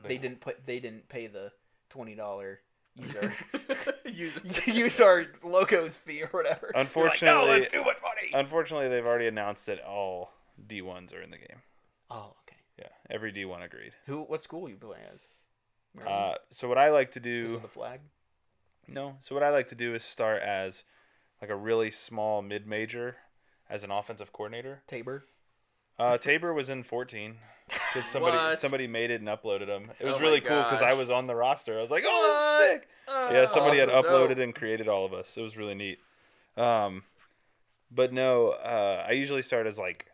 They didn't pay the $20 use our logos fee or whatever. Unfortunately, They're like, no, that's too much money. Unfortunately, they've already announced that all D1s are in the game. Oh, okay. Yeah, every D1 agreed. What school you play as? Maryland? So what I like to Because do, of the flag. no. So what I like to do is start as like a really small mid-major as an offensive coordinator. Tabor. Tabor was in 14 because What? somebody made it and uploaded them. It was Oh my really cool because gosh. I was on the roster. I was like, oh, that's sick. Yeah, somebody had awesome. uploaded Dope. and created all of us. It was really neat. But no, I usually start as like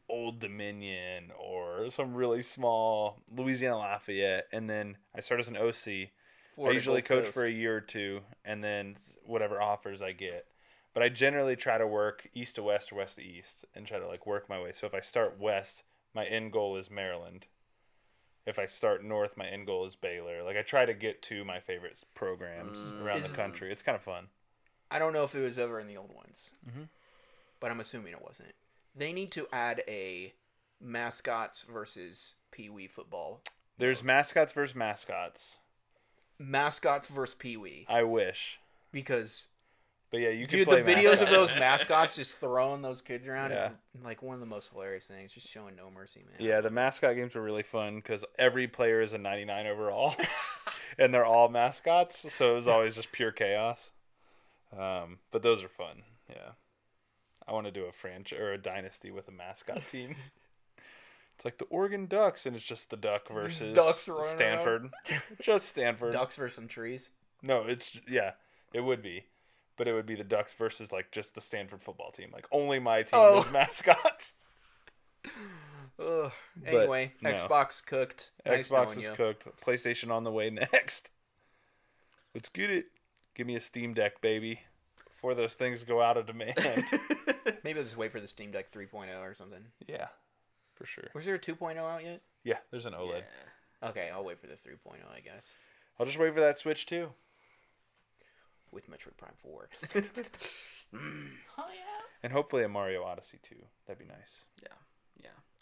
Old Dominion or some really small Louisiana Lafayette, and then I start as an OC. I Florida usually Gulf coach Coast. for a year or two, and then whatever offers I get. But I generally try to work east to west or west to east and try to like work my way. So if I start west, my end goal is Maryland. If I start north, my end goal is Baylor. Like I try to get to my favorite programs around the country. It's kind of fun. I don't know if it was ever in the old ones, Mm-hmm. but I'm assuming it wasn't. They need to add a mascots versus Pee Wee football. There's mascots versus mascots. Mascots versus Pee Wee. I wish. Because, But yeah, you can dude, play the videos of mascots. those mascots just throwing those kids around Yeah. is like one of the most hilarious things. Just showing no mercy, man. Yeah, the mascot games were really fun because every player is a 99 overall, and they're all mascots, so it was always just pure chaos. But those are fun. Yeah, I want to do a franchise or a dynasty with a mascot team. It's like the Oregon Ducks, and it's just the Duck versus ducks running Stanford. Just Stanford. Ducks versus some trees. No, it would be. But it would be the Ducks versus like just the Stanford football team. Like only my team is mascots. Ugh. But, Anyway, no. Xbox cooked. Nice Xbox knowing is you. cooked. PlayStation on the way next. Let's get it. Give me a Steam Deck, baby. Before those things go out of demand. Maybe I'll just wait for the Steam Deck 3.0 or something. Yeah, for sure. Was there a 2.0 out yet? Yeah, there's an OLED. Yeah. Okay, I'll wait for the 3.0, I guess. I'll just wait for that Switch too. With Metroid Prime 4. Oh yeah. And hopefully a Mario Odyssey too. That'd be nice. Yeah.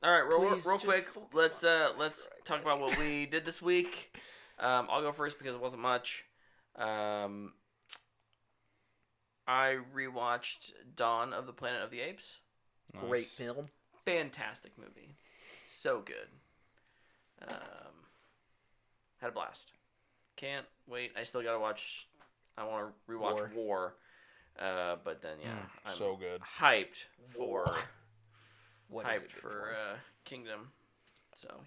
All right, real Please, just quick. focus Let's talk about what we did this week. I'll go first because it wasn't much. I rewatched Dawn of the Planet of the Apes. Great Nice. film. Fantastic movie. So good. Had a blast. Can't wait. I still gotta watch. I want to rewatch War. But then I'm So good. hyped for What is it hyped good for Kingdom. So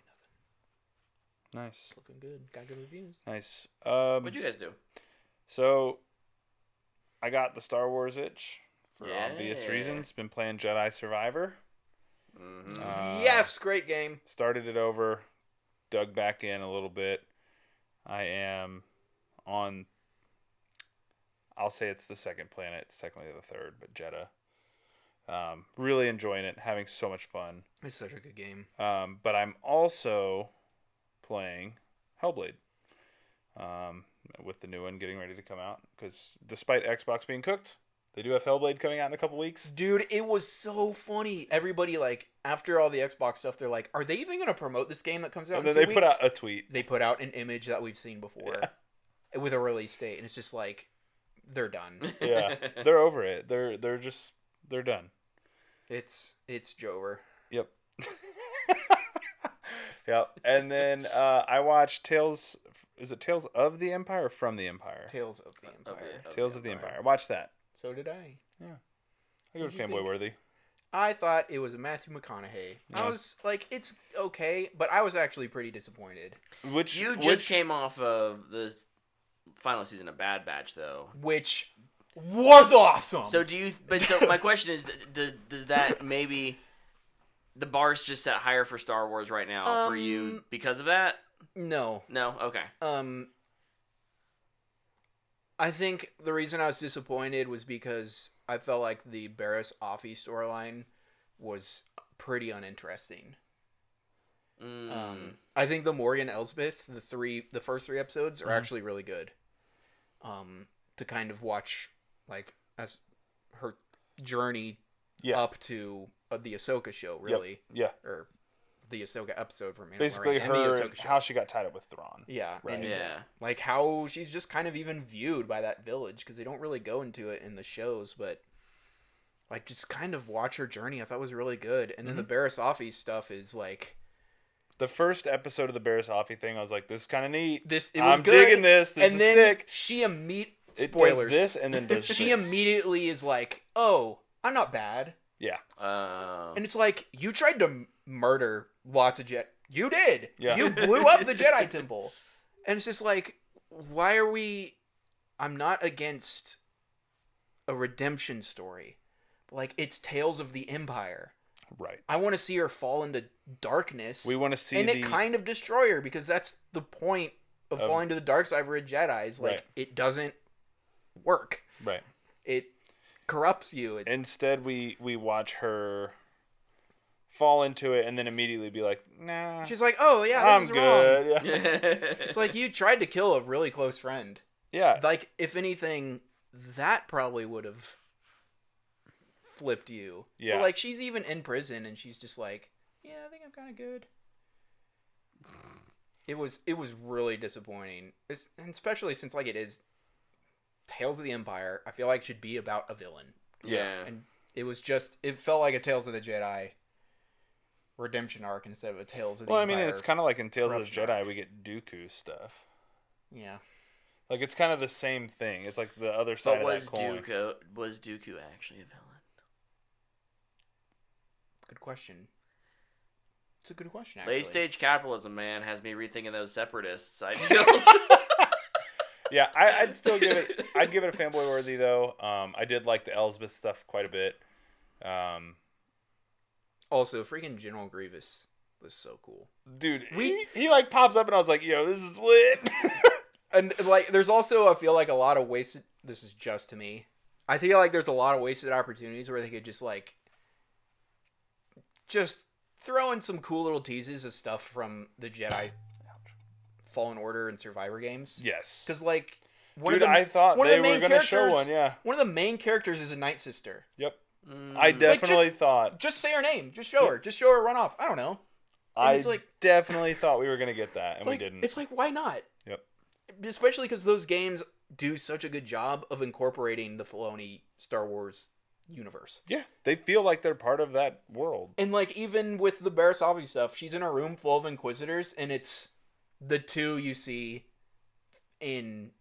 Nice. Looking good. Got good reviews. Nice. what'd you guys do? So I got the Star Wars itch for obvious Yeah. reasons. Been playing Jedi Survivor. Mm-hmm. Yes, great game. Started it over, dug back in a little bit. I am on, I'll say it's the second planet. It's technically the third, but Jeddah. Really enjoying it, having so much fun. It's such a good game. But I'm also playing Hellblade with the new one getting ready to come out. Because despite Xbox being cooked, they do have Hellblade coming out in a couple weeks. Dude, it was so funny. Everybody, like, after all the Xbox stuff, they're like, are they even going to promote this game that comes out And in then 2 they weeks? put out a tweet. They put out an image that we've seen before with a release date, and it's just like, they're done. Yeah, they're over it. They're done. It's Jover. Yep. Yep. And then I watched Tales. Is it Tales of the Empire or From the Empire? Tales of the Empire. Tales of the Empire. Watch that. So did I. I go to What'd you Fanboy think? Worthy. I thought it was a Matthew McConaughey. Yeah. I was like, it's okay, but I was actually pretty disappointed. Which You just came off of the final season of Bad Batch, though. Which was awesome. So do you? But so my question is, does that maybe the bar's just set higher for Star Wars right now for you because of that? no. No. Okay. I think the reason I was disappointed was because I felt like the Barriss Offee storyline was pretty uninteresting. I think the Morgan Elsbeth, the first 3 episodes are actually really good. To kind of watch, like, as her journey up to the Ahsoka show, really. Yeah. Or the Ahsoka episode for Mandalorian. Basically, and the her Ahsoka show. how she got tied up with Thrawn. Yeah. Right. And Yeah. like how she's just kind of even viewed by that village, because they don't really go into it in the shows, but like just kind of watch her journey. I thought was really good. And then the Barriss Offee stuff is like The first episode of the Barriss Offee thing, I was like, "This is kind of neat. this. It was I'm good. digging this. This and is then sick." she It spoilers. does this and then does She this. immediately is like, "Oh, I'm not bad." Yeah. And it's like, you tried to murder lots of You did. Yeah. You blew up the Jedi Temple. And it's just like, why are we... I'm not against a redemption story. But like, it's Tales of the Empire. Right. I want to see her fall into darkness. We want to see and the it kind of destroy her, because that's the point of falling to the dark side for a Jedi. Is like, Right. it doesn't work. right. It corrupts you. Instead, we watch her fall into it and then immediately be like, "Nah, She's like, oh yeah, I'm this is good." wrong. Yeah. It's like you tried to kill a really close friend. Yeah. Like, if anything, that probably would have flipped you. Yeah. But like, she's even in prison and she's just like, yeah, I think I'm kind of good. It was really disappointing, and especially since like it is Tales of the Empire. I feel like it should be about a villain, Yeah. and it felt like a Tales of the Jedi redemption arc instead of a Tales of the Well, I Empire. mean, it's kind of like in Tales of the corruption Jedi, arc. we get Dooku stuff. Yeah. Like, it's kind of the same thing. It's like the other side But of that coin. was Dooku actually a villain? Good question. It's a good question, actually. Late stage capitalism, man, has me rethinking those separatists ideals. Yeah, I'd still give it. I'd give it a fanboy worthy though. I did like the Elsbeth stuff quite a bit. Also, freaking General Grievous was so cool. Dude, he like pops up and I was like, yo, this is lit. And like, there's also, I feel like, a lot of wasted. This is just to me. I feel like there's a lot of wasted opportunities where they could just throw in some cool little teases of stuff from the Jedi Fallen Order and Survivor games. Yes. Because like, I thought they were going to show one. Yeah. One of the main characters is a Night Sister. Yep. I definitely thought. Just say her name. Just show her. Just show her run off. I don't know. And I definitely thought we were going to get that, and we didn't. It's like, why not? Yep. Especially because those games do such a good job of incorporating the Filoni Star Wars universe. Yeah, they feel like they're part of that world. And like, even with the Barasavi stuff, she's in a room full of Inquisitors, and it's the two you see in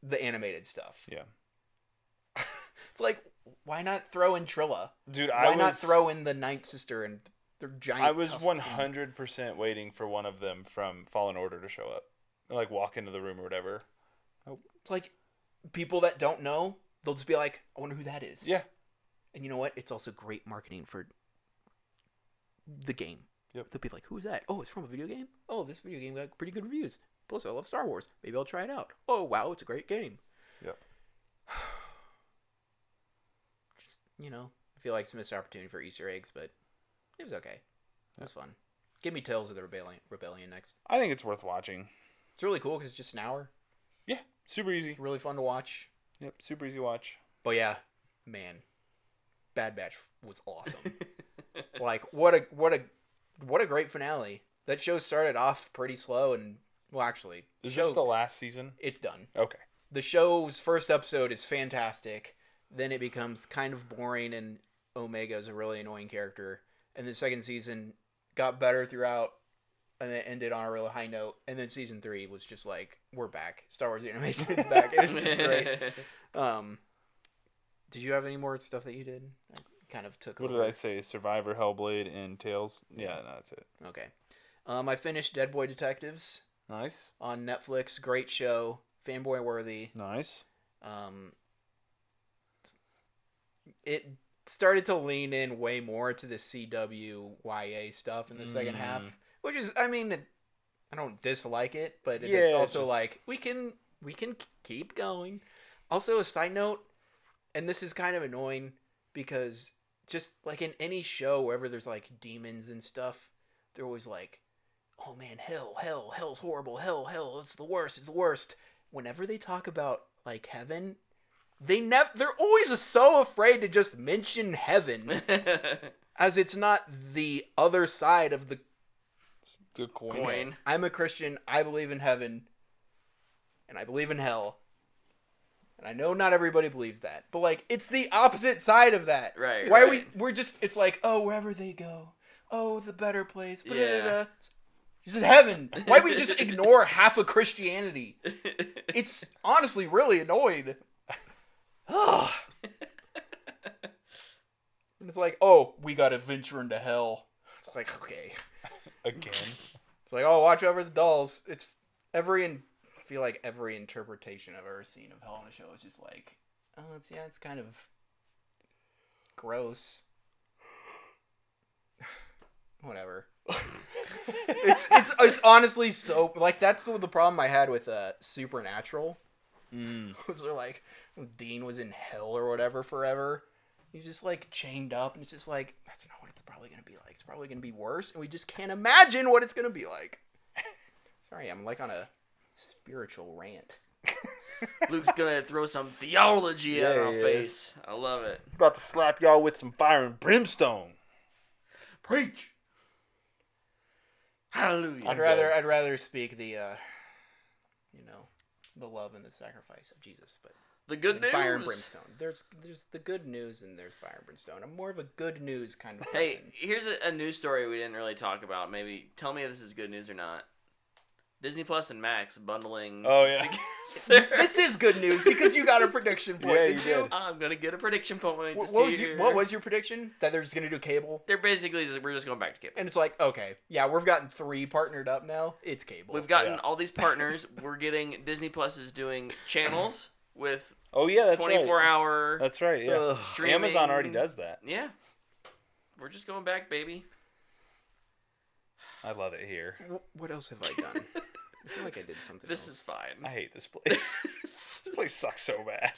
the animated stuff. Yeah. It's like, why not throw in Trilla? Dude, why not throw in the Ninth Sister and their giant I was 100% waiting for one of them from Fallen Order to show up. Like, walk into the room or whatever. Oh. It's like, people that don't know, they'll just be like, I wonder who that is. Yeah. And you know what? It's also great marketing for the game. Yep. They'll be like, who's that? Oh, it's from a video game? Oh, this video game got pretty good reviews. Plus, I love Star Wars. Maybe I'll try it out. Oh, wow, it's a great game. Yep. Just, I feel like it's a missed opportunity for Easter eggs, but it was okay. It was fun. Give me Tales of the Rebellion next. I think it's worth watching. It's really cool because it's just an hour. Yeah, super easy. It's really fun to watch. Yep, super easy watch. But yeah, man, Bad Batch was awesome. Like, what a great finale. That show started off pretty slow, and well, actually, is this the last season? It's done. Okay. The show's first episode is fantastic. Then it becomes kind of boring, and Omega is a really annoying character. And the second season got better throughout, and then ended on a really high note. And then season 3 was just like, we're back. Star Wars animation is back. It was just great. Did you have any more stuff that you did? I kind of took What over. did I say? Survivor, Hellblade, and Tales? Yeah, no, that's it. Okay. I finished Dead Boy Detectives Nice. on Netflix. Great show. Fanboy worthy. Nice. It started to lean in way more to the CWYA stuff in the second half, which is, I mean, I don't dislike it, but it's also like, we can keep going. Also, a side note, and this is kind of annoying because just like in any show wherever there's like demons and stuff, they're always like, oh man, hell's horrible, hell, it's the worst. Whenever they talk about like heaven, they're always so afraid to just mention heaven as it's not the other side of the coin. I'm a Christian, I believe in heaven, and I believe in hell. And I know not everybody believes that, but like, it's the opposite side of that. Right. Why are we're just, it's like, oh, wherever they go, oh, the better place. Yeah. This is heaven. Why we just ignore half of Christianity? It's honestly really annoying. And it's like, oh, we gotta venture into hell. It's like, okay. Again. It's like, oh, watch over the dolls. It's I feel like every interpretation I've ever seen of Hell in a Show is just like, oh, it's kind of gross. Whatever. It's honestly so, like, that's the problem I had with Supernatural. Was like, when Dean was in hell or whatever forever. He's just like chained up, and it's just like, that's not what it's probably gonna be like. It's probably gonna be worse, and we just can't imagine what it's gonna be like. Sorry, I'm like on a spiritual rant. Luke's gonna throw some theology at our face. I love it. About to slap y'all with some fire and brimstone. Preach. Hallelujah. I'd rather speak the the love and the sacrifice of Jesus, but the good news. Fire and brimstone. There's the good news and there's fire and brimstone. I'm more of a good news kind of person. Hey, here's a news story we didn't really talk about. Maybe tell me if this is good news or not. Disney Plus and Max bundling. Oh, yeah. together. This is good news because you got a prediction point. Yeah, did you you? did. I'm gonna get a prediction point. What was your prediction? That they're just gonna do cable? They're basically we're just going back to cable. And it's like, okay, yeah, we've gotten 3 partnered up now. It's cable. We've gotten Yeah. all these partners. We're getting Disney Plus is doing channels with Oh yeah, that's 24-hour right. That's right. Yeah. Ugh. streaming. Amazon already does that. Yeah, we're just going back, baby. I love it here. What else have I done? I feel like I did something. This else. is fine. I hate this place. This place sucks so bad.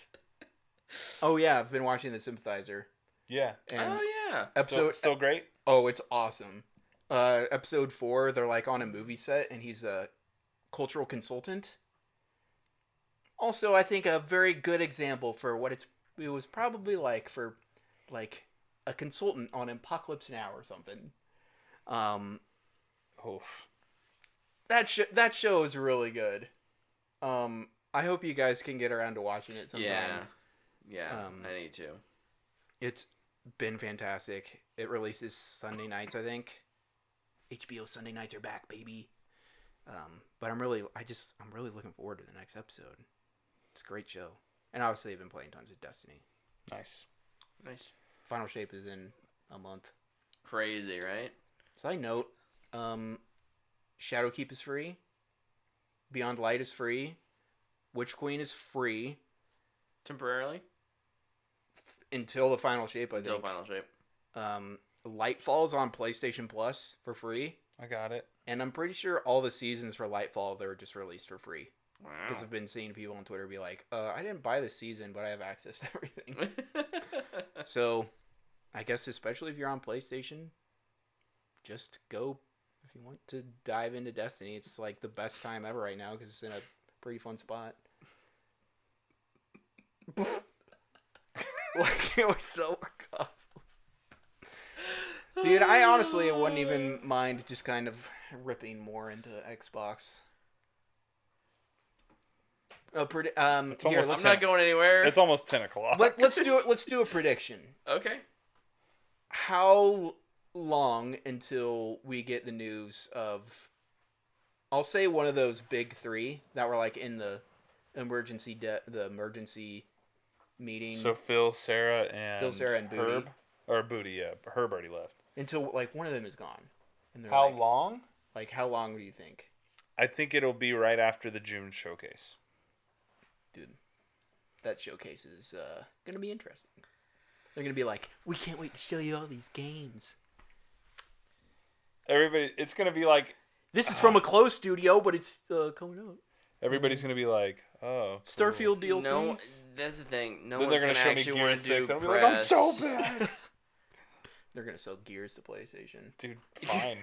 Oh yeah, I've been watching The Sympathizer. Yeah. And Oh yeah. Still great. Oh, it's awesome. Episode 4, they're like on a movie set, and he's a cultural consultant. Also, I think a very good example for what it was probably like for, like, a consultant on Apocalypse Now or something. Oof. That show is really good. I hope you guys can get around to watching it sometime. Yeah. I need to. It's been fantastic. It releases Sunday nights, I think. HBO Sunday nights are back, baby. But I'm really looking forward to the next episode. It's a great show. And obviously I've been playing tons of Destiny. Nice. Nice. Final Shape is in a month. Crazy, right? Side note, Shadowkeep is free. Beyond Light is free. Witch Queen is free. Temporarily. Until the Final Shape, I think. Until Final Shape. Lightfall's on PlayStation Plus for free. I got it. And I'm pretty sure all the seasons for Lightfall, they were just released for free. Wow. Because I've been seeing people on Twitter be like, I didn't buy this season, but I have access to everything. So, I guess especially if you're on PlayStation, just go. If you want to dive into Destiny, it's like the best time ever right now because it's in a pretty fun spot. Why can't we sell more consoles? Dude, I honestly wouldn't even mind just kind of ripping more into Xbox. Here, almost- let's, I'm not going anywhere. It's almost 10 o'clock. let's do it. Let's do a prediction. Okay. How long until we get the news of? I'll say one of those big 3 that were like in the emergency meeting. So Phil, Sarah, and and Booty. Herb, or Booty, yeah. Herb already left. Until like one of them is gone. And they're How like, long? Like how long do you think? I think it'll be right after the June showcase. Dude, that showcase is gonna be interesting. They're gonna be like, we can't wait to show you all these games. Everybody, it's gonna be like This is from a closed studio, but it's coming out. everybody's gonna be like, oh, cool. Starfield DLC. No, that's the thing. No Then one's they're gonna gonna show me actually Gears want to do 6, and I'll be press. like, I'm so bad, They're gonna sell Gears to PlayStation. dude. Fine,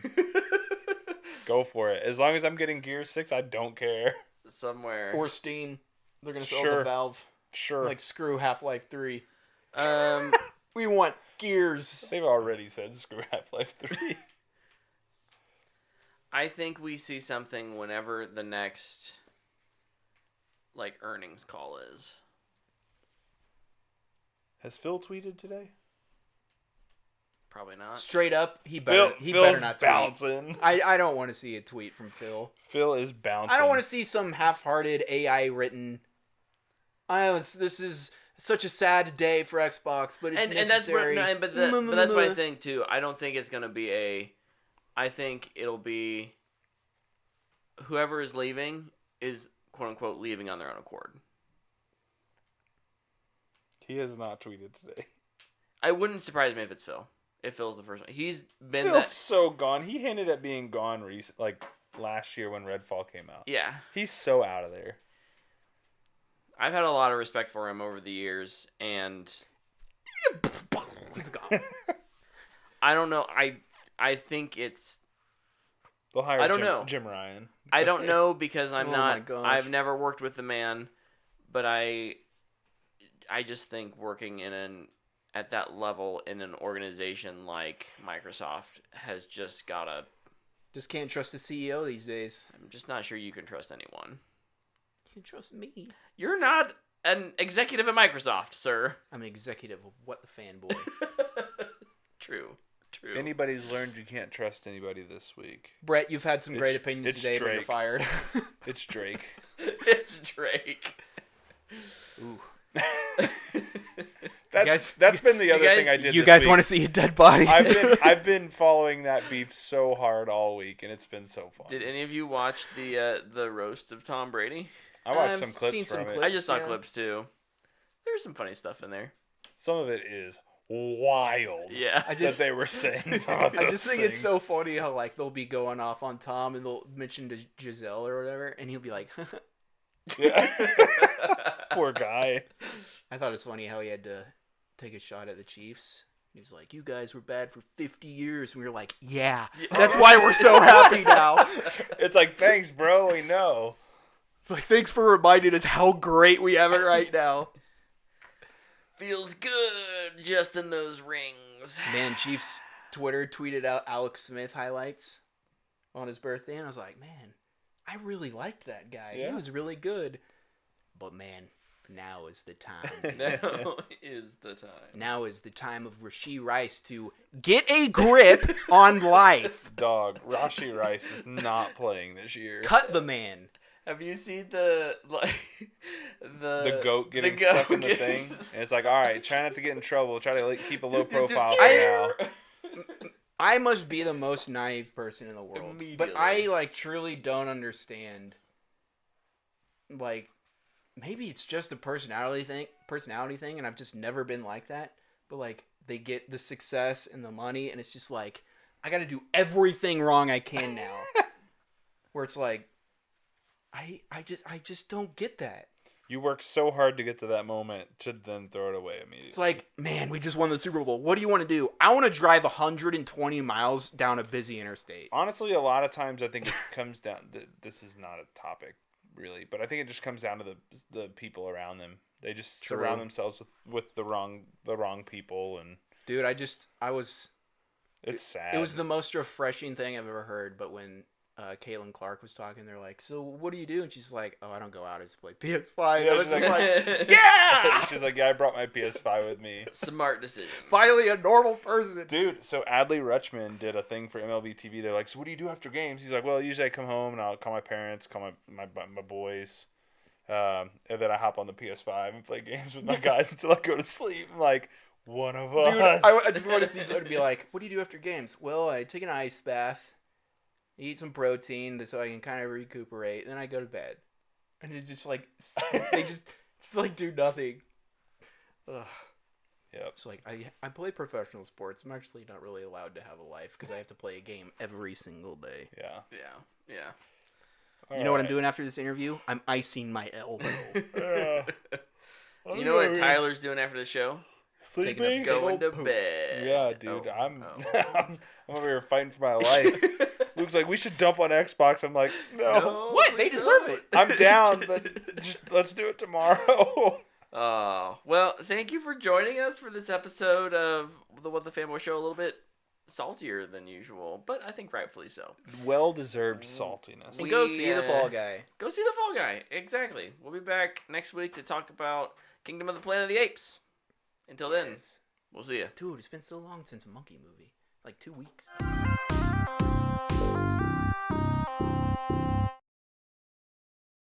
go for it. As long as I'm getting Gears 6, I don't care. Somewhere. Or Steam. They're gonna sell Sure. to Valve. Sure, Like screw Half-Life 3. Um, We want Gears. they've already said screw Half-Life 3. I think we see something whenever the next like earnings call is. Has Phil tweeted today? Probably not. Straight up, he better Phil's not tweet. bouncing. I don't want to see a tweet from Phil. Phil is bouncing. I don't want to see some half-hearted AI written. This is such a sad day for Xbox, but it's And that's where, necessary. no, but that's my thing too. I don't think it's gonna be a. I think it'll be. Whoever is leaving is quote unquote leaving on their own accord. He has not tweeted today. I wouldn't surprise me if it's Phil. If Phil's the first one, he's been Phil's that. so gone. He hinted at being gone like last year when Redfall came out. Yeah, He's so out of there. I've had a lot of respect for him over the years, and I don't know. I think it's. They'll hire I don't know. Jim Ryan. I don't know because I'm Oh my not. gosh. I've never worked with the man, but I just think working at that level in an organization like Microsoft has just gotta. Just can't trust the CEO these days. I'm just not sure you can trust anyone. You can trust me. You're not an executive at Microsoft, sir. I'm an executive of What the Fanboy. True. true. If anybody's learned you can't trust anybody this week, Brett, you've had some great opinions it's today, but you're Drake. fired. it's Drake. It's Drake. Ooh. That's been the other guys- thing I did. You this guys week. want to see a dead body? I've been following that beef so hard all week, and it's been so fun. Did any of you watch the roast of Tom Brady? I watched I've some clips seen from some it. clips. I just saw Yeah. clips too. There's some funny stuff in there. Some of it is wild. Yeah. I that just they were saying. Some of I those just think it's things. so funny how like they'll be going off on Tom and they'll mention to Giselle or whatever, and he'll be like, Yeah. Poor guy. I thought it's funny how he had to take a shot at the Chiefs. He was like, "You guys were bad for 50 years," and we were like, "Yeah, that's why we're so happy now." It's like, thanks, bro. We know. It's like, thanks for reminding us how great we have it right now. Feels good just in those rings. Man, Chiefs Twitter tweeted out Alex Smith highlights on his birthday, and I was like, man, I really liked that guy. Yeah. He was really good. But man, now is the time. Now is the time. Now is the time of Rashee Rice to get a grip on life. Dog, Rashi Rice is not playing this year. Cut the man. Have you seen the The goat getting stuck in the thing. And it's like, all right, try not to get in trouble. Try to keep a low profile for now. I must be the most naive person in the world. But I truly don't understand. Like, maybe it's just a personality thing, and I've just never been like that. But like, they get the success and the money, and it's just like, I got to do everything wrong I can now. Where it's like, I just don't get that. You work so hard to get to that moment to then throw it away immediately. It's like, man, we just won the Super Bowl. What do you want to do? I want to drive 120 miles down a busy interstate. Honestly, a lot of times I think it comes down. This is not a topic really, but I think it just comes down to the people around them. They just True. surround themselves with the wrong people, and Dude, I was it's sad. It was the most refreshing thing I've ever heard. But when Caitlin Clark was talking, they're like, "So what do you do?" And she's like, "Oh, I don't go out. I just play PS5." Yeah, I was she's just like- like, "Yeah, She's like, yeah, I brought my PS5 with me. Smart decision. finally a normal person." Dude, so Adley Rutschman did a thing for MLB TV. They're like, so what do you do after games? He's like, well, usually I come home and I'll call my parents, call my boys, and then I hop on the PS5 and play games with my guys until I go to sleep. I'm like, one of us. Dude, I just want to see someone be like, "What do you do after games?" Well, I take an ice bath, eat some protein so I can kind of recuperate, and then I go to bed. And it's just like, they just like do nothing. Ugh. Yep. So like, I play professional sports. I'm actually not really allowed to have a life because I have to play a game every single day. Yeah. Yeah. You know what I'm doing after this interview? I'm icing my elbow. You know what Tyler's doing after the show? Taking Sleeping? a Going to poop. bed. Yeah, dude. Oh, I'm, oh. I'm over here fighting for my life. Luke's like, we should dump on Xbox. I'm like, no. What? They please deserve don't. it. I'm down, but just, let's do it tomorrow. Oh, well, thank you for joining us for this episode of the What the Fanboy Show. A little bit saltier than usual, but I think rightfully so. Well-deserved saltiness. And go We, see the Fall Guy. Go see the Fall Guy. Exactly. We'll be back next week to talk about Kingdom of the Planet of the Apes. Until then, Yes. we'll see you. Dude, it's been so long since a monkey movie. Like 2 weeks.